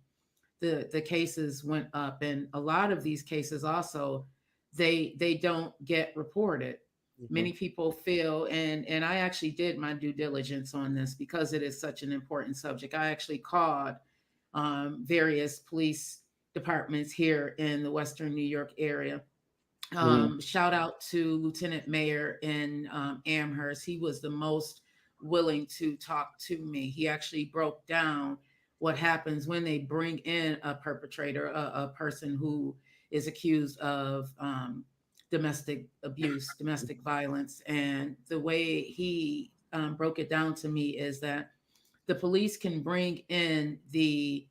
the cases went up. And a lot of these cases also, they don't get reported. Mhm, Many people feel, and I actually did my due diligence on this because it is such an important subject. I actually called various police departments here in the Western New York area. mhm, Shout out to Lieutenant Mayor in Amherst. He was the most willing to talk to me. He actually broke down what happens when they bring in a perpetrator, a person who is accused of domestic abuse, domestic violence. And the way he broke it down to me is that the police can bring in the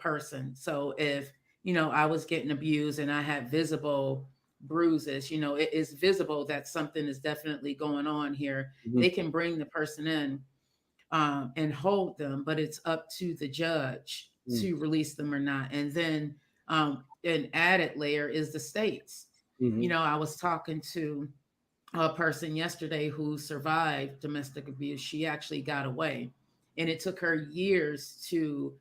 person. So if I was getting abused and I had visible bruises, it is visible that something is definitely going on here. mhm, They can bring the person in and hold them, but it's up to the judge mm, to release them or not. And then an added layer is the states. mhm, I was talking to a person yesterday who survived domestic abuse. She actually got away, and it took her years to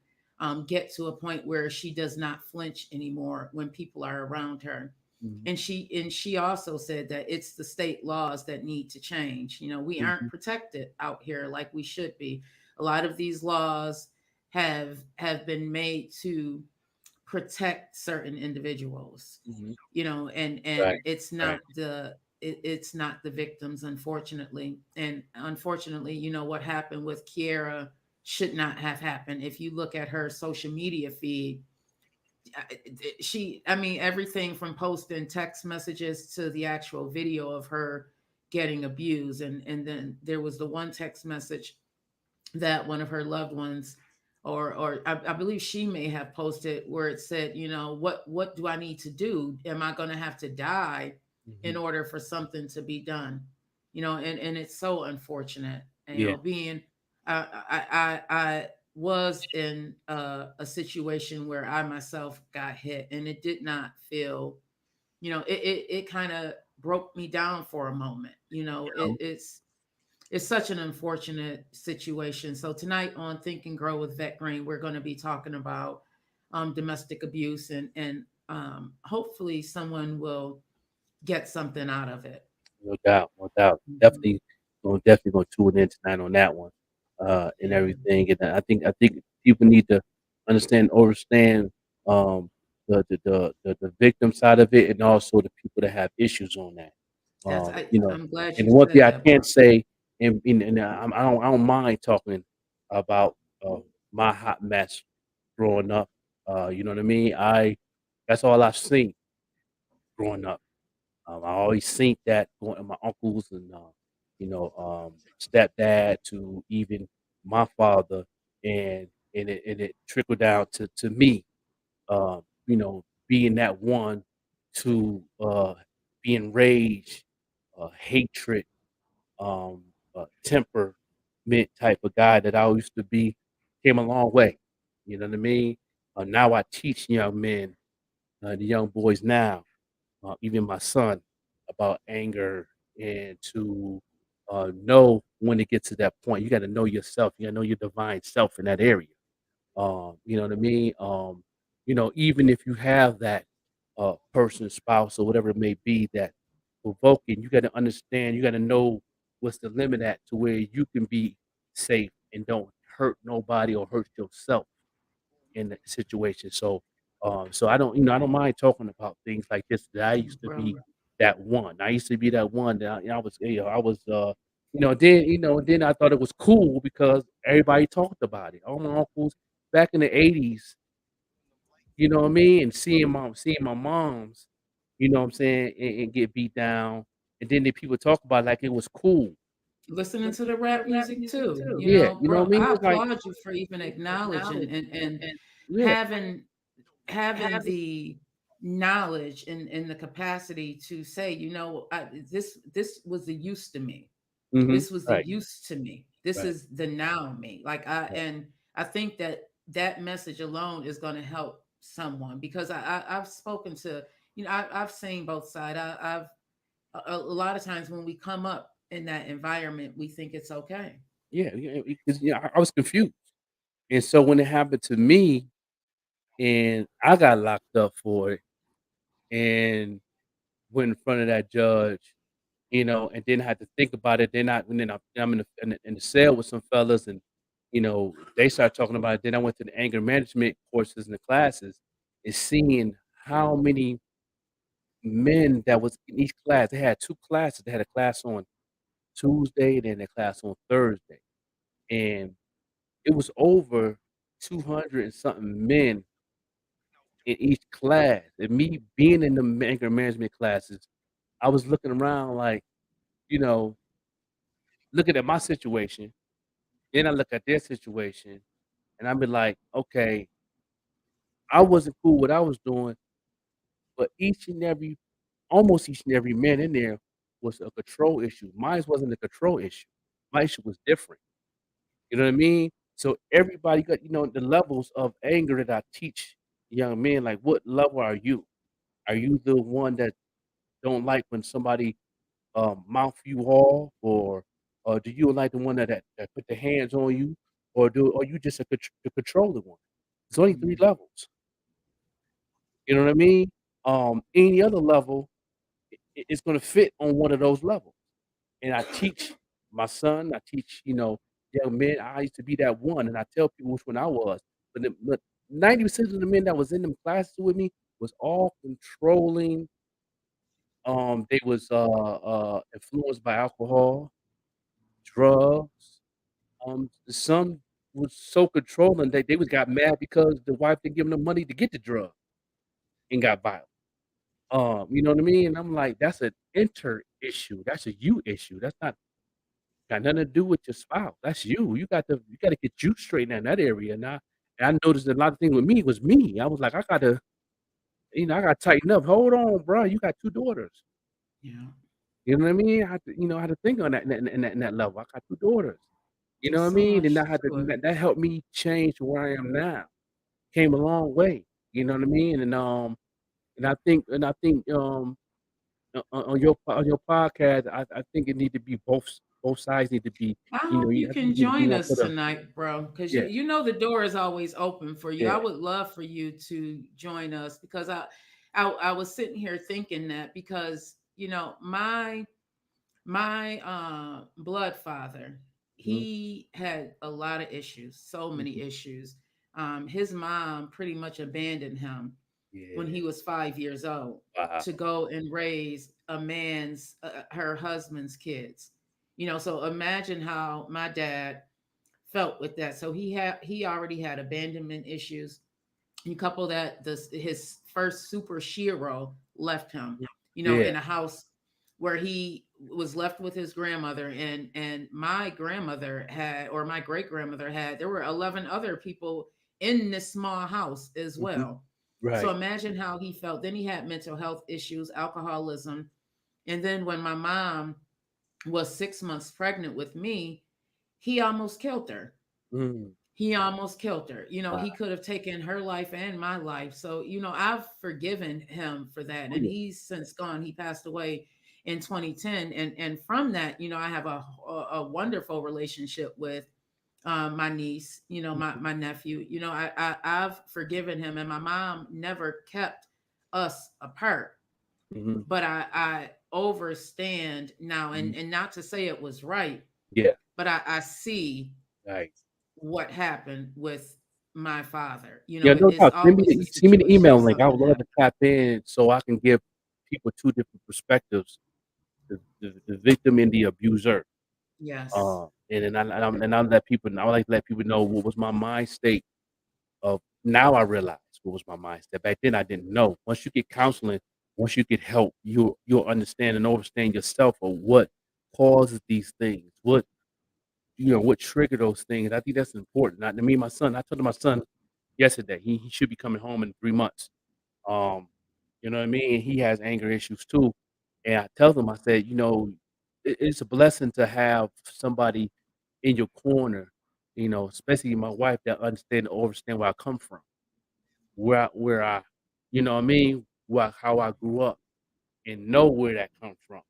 get to a point where she does not flinch anymore when people are around her. mhm, And she also said that it's the state laws that need to change. We aren't mhm, protected out here like we should be. A lot of these laws have been made to protect certain individuals, mhm. and Right, it's right. not it's not the victims, unfortunately. And unfortunately, what happened with Kiera should not have happened. If you look at her social media feed, I mean, everything from posting text messages to the actual video of her getting abused. And then there was the one text message that one of her loved ones, or I believe she may have posted, where it said, what do I need to do? Am I going to have to die in Mhm, order for something to be done? and it's so unfortunate. And, Yeah. being, I was in a situation where I myself got hit, and it did not feel, it kind of broke me down for a moment. You It's such an unfortunate situation. So tonight on Think and Grow with Vet Green, we're going to be talking about domestic abuse, and hopefully someone will get something out of it. No doubt, no doubt. Mhm. Definitely gonna tune in tonight on that one, and Yeah. everything. And I think people need to understand, um, the victim side of it, and also the people that have issues on that. That's Um, I. you know, I'm glad and you the one thing said I that, can't bro. say, and I don't mind talking about my hot mess growing up. You know what I mean? That's all I've seen growing up. I always seen that going to my uncles and stepdad to even my father, and it trickled down to me. Being that one to be enraged, hatred, um, temperament type of guy that I used to be. Came a long way. You know what I mean? Now I teach young men, the young boys now, even my son, about anger and to know when to get to that point. You got to know yourself. You got to know your divine self in that area. You know what I mean? Even if you have that person, spouse, or whatever it may be that provoking, you got to understand. You got to know what's the limit at to where you can be safe and don't hurt nobody or hurt yourself in the situation. So I don't mind talking about things like this. That I used to be Bro. that one. I used to be that one that I was. I was. Then I thought it was cool because everybody talked about it. All my uncles back in the '80s. You know what I mean? And seeing my moms. You know what I'm saying? And get beat down, and then the people talk about it like it was cool. Listening to the rap music too, Yeah, you know what bro. I mean? I It's like, applaud you for even acknowledging and yeah. having having the knowledge and the capacity to say, this was the use to me. Mhm. This was the Right. use to me. This Right. is the now me. Right. And I think that that message alone is going to help someone, because I've spoken to, I've seen both sides. I've a lot of times when we come up in that environment, we think it's okay. Yeah, yeah, because I was confused, and so when it happened to me, and I got locked up for it, and went in front of that judge, and then I had to think about it. Then I'm in the cell with some fellas, and they start talking about it. Then I went to the anger management courses and the classes, and seeing how many men that was in each class. They had 2 classes. They had a class on Tuesday, then a class on Thursday, and it was over 200 and something men in each class, and me being in the anger management classes, I was looking around like, you know, looking at my situation, then I look at their situation, and I be like, "Okay, I wasn't cool what I was doing, but almost each and every man in there was a control issue. Mine wasn't a control issue. My issue was different." You know what I mean? So everybody got, the levels of anger that I teach young men, like what level are you? Are you the one that don't like when somebody mouth you off, or do you like the one that put their hands on you, or are you just the controlling one? It's only 3 Mhm. levels. You know what I mean? Any other level is gonna fit on one of those levels. And I teach my son, I teach, young men. I used to be that one, and I tell people which one I was. But 90% of the men that was in them classes with me was all controlling. They was influenced by alcohol, drugs. Some was so controlling that they was got mad because the wife didn't give them the money to get the drug and got violent. You know what I mean? And I'm like, that's an inter issue. That's a you issue. That's not got nothing to do with your spouse. That's you. You gotta get you straightened in that area. And I noticed a lot of things with me was me. I was like, I gotta tighten up. Hold on, bro. You got 2 daughters. Yeah. You know what I mean? I had to, I had to think on that in that level. I got 2 daughters. You know There's what I so mean? And I much had to to it. that helped me change to where I am now. Came a long way. You know what I mean? And I think on your podcast, I think it need to be both sides need to be, I hope you I think can you need to be join more us for the tonight, bro, because yeah, the door is always open for you. I yeah. would love for you to join us because I was sitting here thinking that because my blood father, Mhm, he had a lot of issues, so many mhm. issues. His mom pretty much abandoned him when Yeah. he was 5 years old Wow. to go and raise her husband's kids. So imagine how my dad felt with that. So he already had abandonment issues. You couple that his first super shiro left him, Mhm. Yeah. in a house where he was left with his grandmother, and my grandmother had, or my great grandmother had, there were 11 other people in this small house as Mhm. well. So Right. imagine how he felt. Then he had mental health issues, alcoholism, and then when my mom was 6 months pregnant with me, he almost killed her. Mm. He almost killed her. Wow. He could have taken her life and my life. So, I've forgiven him for that. Oh, And yeah. he's since gone. He passed away in 2010. And from that, I have a wonderful relationship with my niece, Mhm, my nephew. I've forgiven him, and my mom never kept us apart. mhm. But I overstand now, Mhm. and not to say it was right, Yeah. but I see Right. what happened with my father. Yeah, no It's doubt. always a Send me the situation email if link. I would something love to happened. tap in so I can give people 2 different perspectives, the victim and the abuser. Yes. And I let people I would like to let people know what was my mind state of now I realize what was my mind state. Back then I didn't know. Once you get counseling, once you get help, you'll understand and understand yourself of what causes these things, what trigger those things. I think that's important. Not to me, my son. I told my son yesterday he should be coming home in 3 months. Um, you know what I mean? He has anger issues too. And I tell him, I said, it's a blessing to have somebody in your corner, especially my wife that understand and understand where I come from, where I, you know what I mean, how I grew up and know where that comes from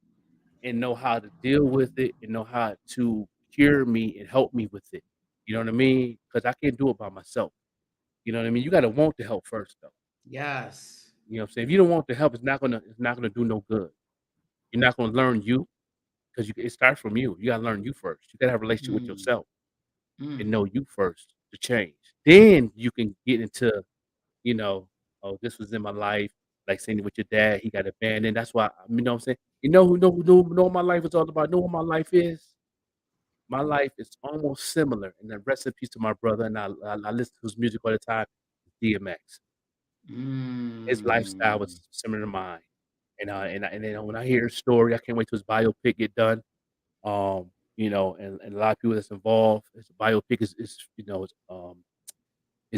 and know how to deal with it and know how to cure me and help me with it. You know what I mean? Because I can't do it by myself. You know what I mean? You got to want the help first, though. Yes. You know what I'm saying? If you don't want the help, it's not gonna do no good. You're not gonna learn you because it starts from you. You gotta learn you first. You gotta have a relationship with Mm, yourself and mm. know you first to change. Then you can get into, you know, "Oh, this was in my life," like saying with your dad, he got abandoned. That's why you know what I'm saying? You know what my life is all about? Know what my life is? My life is almost similar, and then rest in peace to my brother, and I listen to his music all the time, DMX. His lifestyle Mm. was similar to mine. And then when I hear his story, I can't wait till his biopic get done. And a lot of people that's involved. His biopic is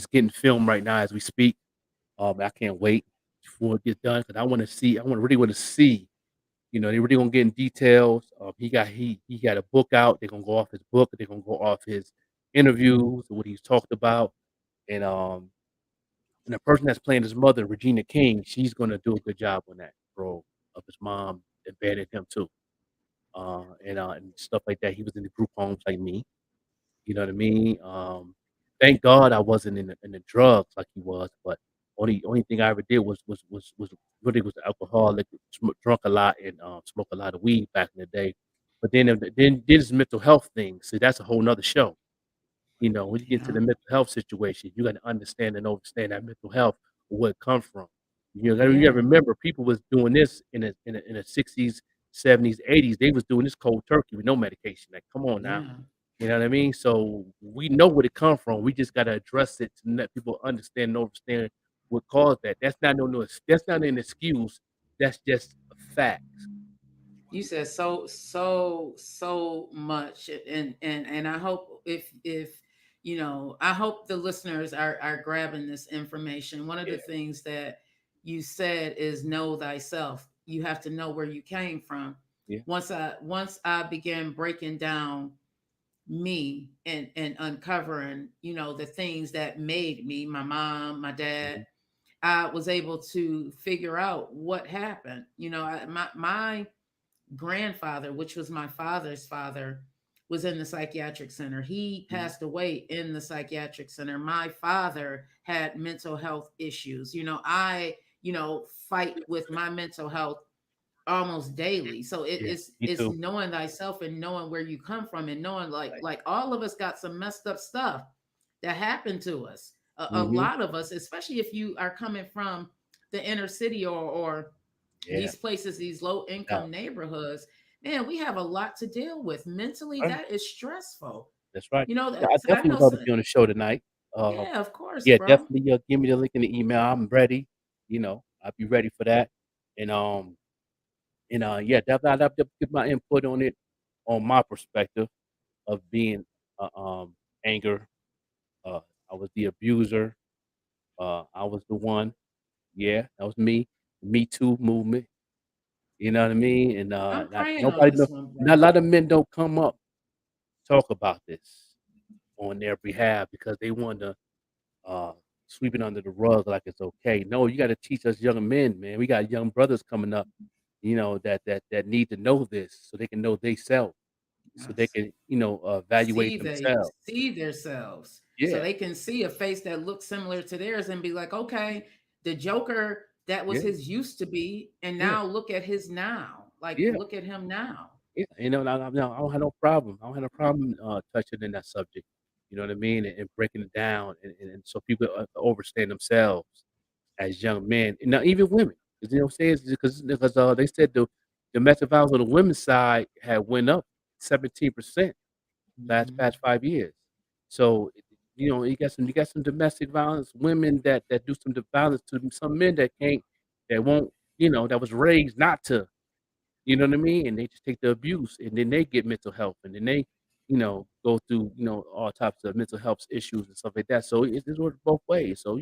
getting filmed right now as we speak. I can't wait before it gets done because really want to see. They really gonna get in details. He got a book out. They're gonna go off his book. They're gonna go off his interviews, what he's talked about, and and the person that's playing his mother, Regina King, she's gonna do a good job on that role of his mom abandoned him too. And stuff like that. He was in the group homes like me, you know what I mean? Thank God I wasn't in the drugs like he was, but only thing I ever did was really was alcoholic, drunk a lot and, smoked a lot of weed back in the day. But then his mental health thing, see, that's a whole 'nother show. When you get into Yeah. the mental health situation, you gotta understand and understand that mental health, where it come from. You gotta Yeah. remember people was doing this in the '60s, '70s, '80s. They was doing this cold turkey with no medication. Like, come on now. Yeah. You know what I mean? So, we know where it come from. We just gotta address it to let people understand and understand what caused that. That's not an excuse. That's just a fact. You said so much, and I hope if I hope the listeners are grabbing this information. One of Yeah. the things that you said is know thyself. You have to know where you came from. Yeah. Once I began breaking down me and uncovering, the things that made me, my mom, my dad, Mhm. I was able to figure out what happened. My grandfather, which was my father's father, was in the psychiatric center. He Mhm. passed away in the psychiatric center. My father had mental health issues. Fight with my mental health almost daily. So Yeah. it's Me it's too. knowing thyself and knowing where you come from and knowing like Right. like all of us got some messed up stuff that happened to us. A Mhm. lot of us, especially if you are coming from the inner city or Yeah. these places, these low No doubt. income neighborhoods, man, we have a lot to deal with mentally. Right. That is stressful. That's right. Yeah, I I definitely know would love to some. be on the show tonight. Uh, Yeah, of course, yeah, bro. definitely, give me the link in the email. I'm ready. I'll be ready for that. And, yeah, definitely I'd have to give my input on it, on my perspective of being, uh, um, anger. Uh, I was the abuser. I was the one. Yeah, that was me. Me Too movement. You know what I mean? And, I'm not praying on nobody know this one, not a bro. lot of men don't come up, talk about this on their behalf because they want to uh, sweep it under the rug like it's okay. No, you gotta teach us young men, man. We got young brothers coming up, that need to know this so they can know theyself, so they Yes. can, evaluate themselves. See themselves so Yeah, they can see a face that looks similar to theirs and be like, okay, the Joker that was yeah, his used to be, and yeah, now look at his now. Like, yeah, look at him now. yeah. I don't have no problem. I don't have no problem touching in that subject. You know what I mean? And breaking it down, and so people understand themselves as young men, and now even women. 'Cause you know what I'm saying? Because they said the domestic violence on the women's side had went up 17% Mhm. past 5 years. So, you got some domestic violence women that do some violence to some men that won't, that was raised not to, you know what I mean? And they just take the abuse, and then they get mental health, and then they, go through, all types of mental health issues and stuff like that. So it works both ways. So,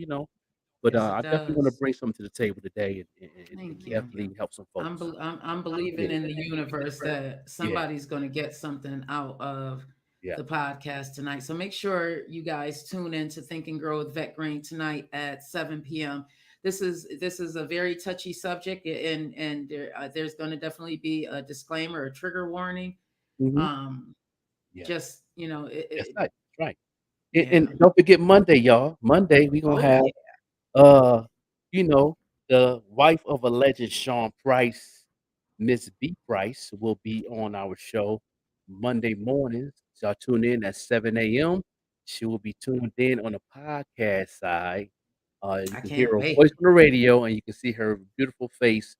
but, Yes, it I definitely wanna does. bring something to the table today and Thank you. definitely help some folks. I'm Yeah, believing in the universe that yeah, somebody's going to get something out of yeah. the podcast tonight. So make sure you guys tune in to Think and Grow with Vet Green tonight at 7 p.m. This is a very touchy subject, and there's going to definitely be a disclaimer, a trigger warning. Mhm. Um, Yeah. just That's right, that's right. And yeah. don't forget Monday, y'all. Monday, we gonna Oh have, yeah, uh, you know, the wife of a legend, Sean Price, Miss B. Price, will be on our show Monday mornings. So y'all tune in at 7 a.m. She will be tuned in on the podcast side. You I can hear can't her voice wait. on the radio, and you can see her beautiful face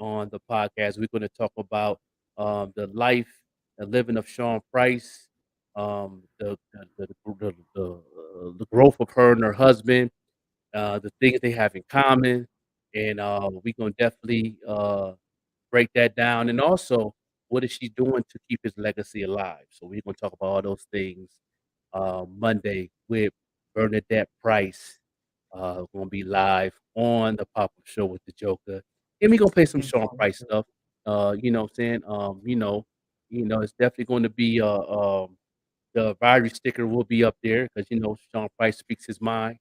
on the podcast. We're gonna talk about, the life and living of Sean Price, the growth of her and her husband, the things they have in common, and, we gonna definitely, break that down, and also, what is she doing to keep his legacy alive? So we're gonna talk about all those things, Monday with Bernadette Price, gonna be live on the pop-up show with the Joker, and we gonna play some Looking Sean forward Price to it. stuff, what I'm saying? It's definitely gonna be, the Ryrie sticker will be up there because Sean Price speaks his mind,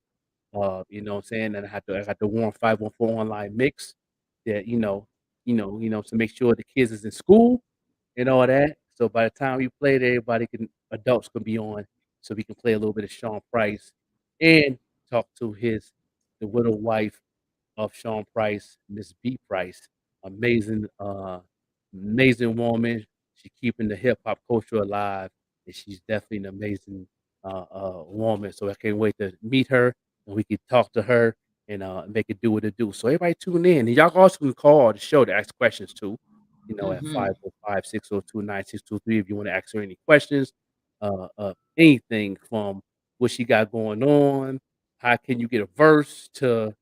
what I'm saying? And I got the Warm 514 online mix that, to make sure the kids is in school and all that. So by the time we play it, adults can be on, so we can play a little bit of Sean Price and talk to the widow wife of Sean Price, Miss B. Price. Amazing, amazing woman. She's keeping the hip hop culture alive, and she's definitely an amazing woman. So I can't wait to meet her, and we can talk to her and make it do what it do. So everybody tune in, and y'all also can call the show to ask questions too. At Mm-hmm. 505-602-9623 if you want to ask her any questions, anything from what she got going on, how can you get a verse to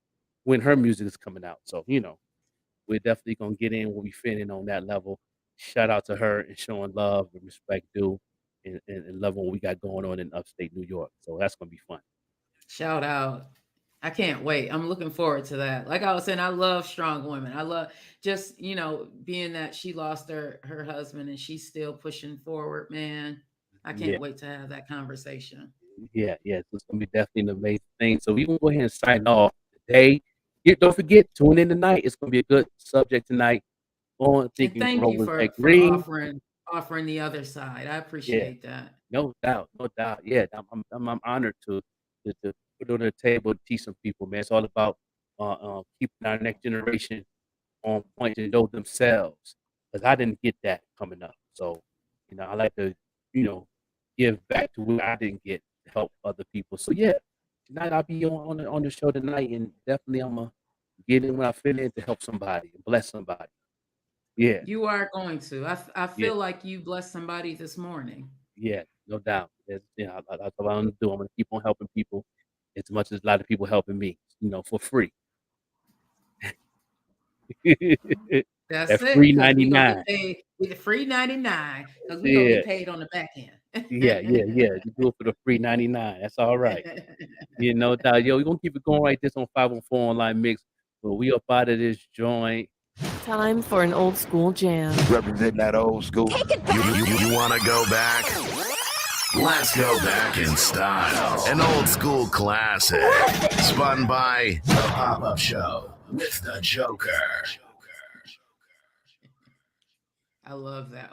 when her music is coming out. So, we're definitely gonna get in when we fit in on that level. Shout out to her and showing love and respect due and loving what we got going on in upstate New York. So that's gonna be fun. Shout out. I can't wait. I'm looking forward to that. Like I was saying, I love strong women. I love just, being that she lost her husband and she's still pushing forward, man. I Yeah, can't wait to have that conversation. yeah. So it's gonna be definitely an amazing thing. So we gonna go ahead and sign off today. Yeah, don't forget, tune in tonight. It's gonna be a good subject tonight on And thinking thank you growers that for green. offering the other side. I Yeah, appreciate that. no doubt, no doubt. Yeah, I'm honored to put it on the table and teach some people, man. It's all about keeping our next generation on point to know themselves. Because I didn't get that coming up. So, I like to, you know, give back to what I didn't get to help other people. So yeah, tonight I'll be on the show tonight, and definitely I'm gonna get in when I fit in to help somebody and bless somebody. Yeah, You are going to. I yeah, feel like you blessed somebody this morning. yeah, no doubt. That's what I'm gonna do. I'm gonna keep on helping people as much as a lot of people helping me, for free. That's At it, free because we gonna get 99. paid with the free 99, because we gonna Yeah, get paid on the back end. yeah. You do it for the free 99. That's all right. No doubt. Yo, we're gonna keep it going right this on 514 Online Mix. But we up out of this joint. Time for an old school jam. Representing that old school. You want to go back? Let's go back in style. An old school classic. Spun by The Pop-Up Show with the Joker. I love that.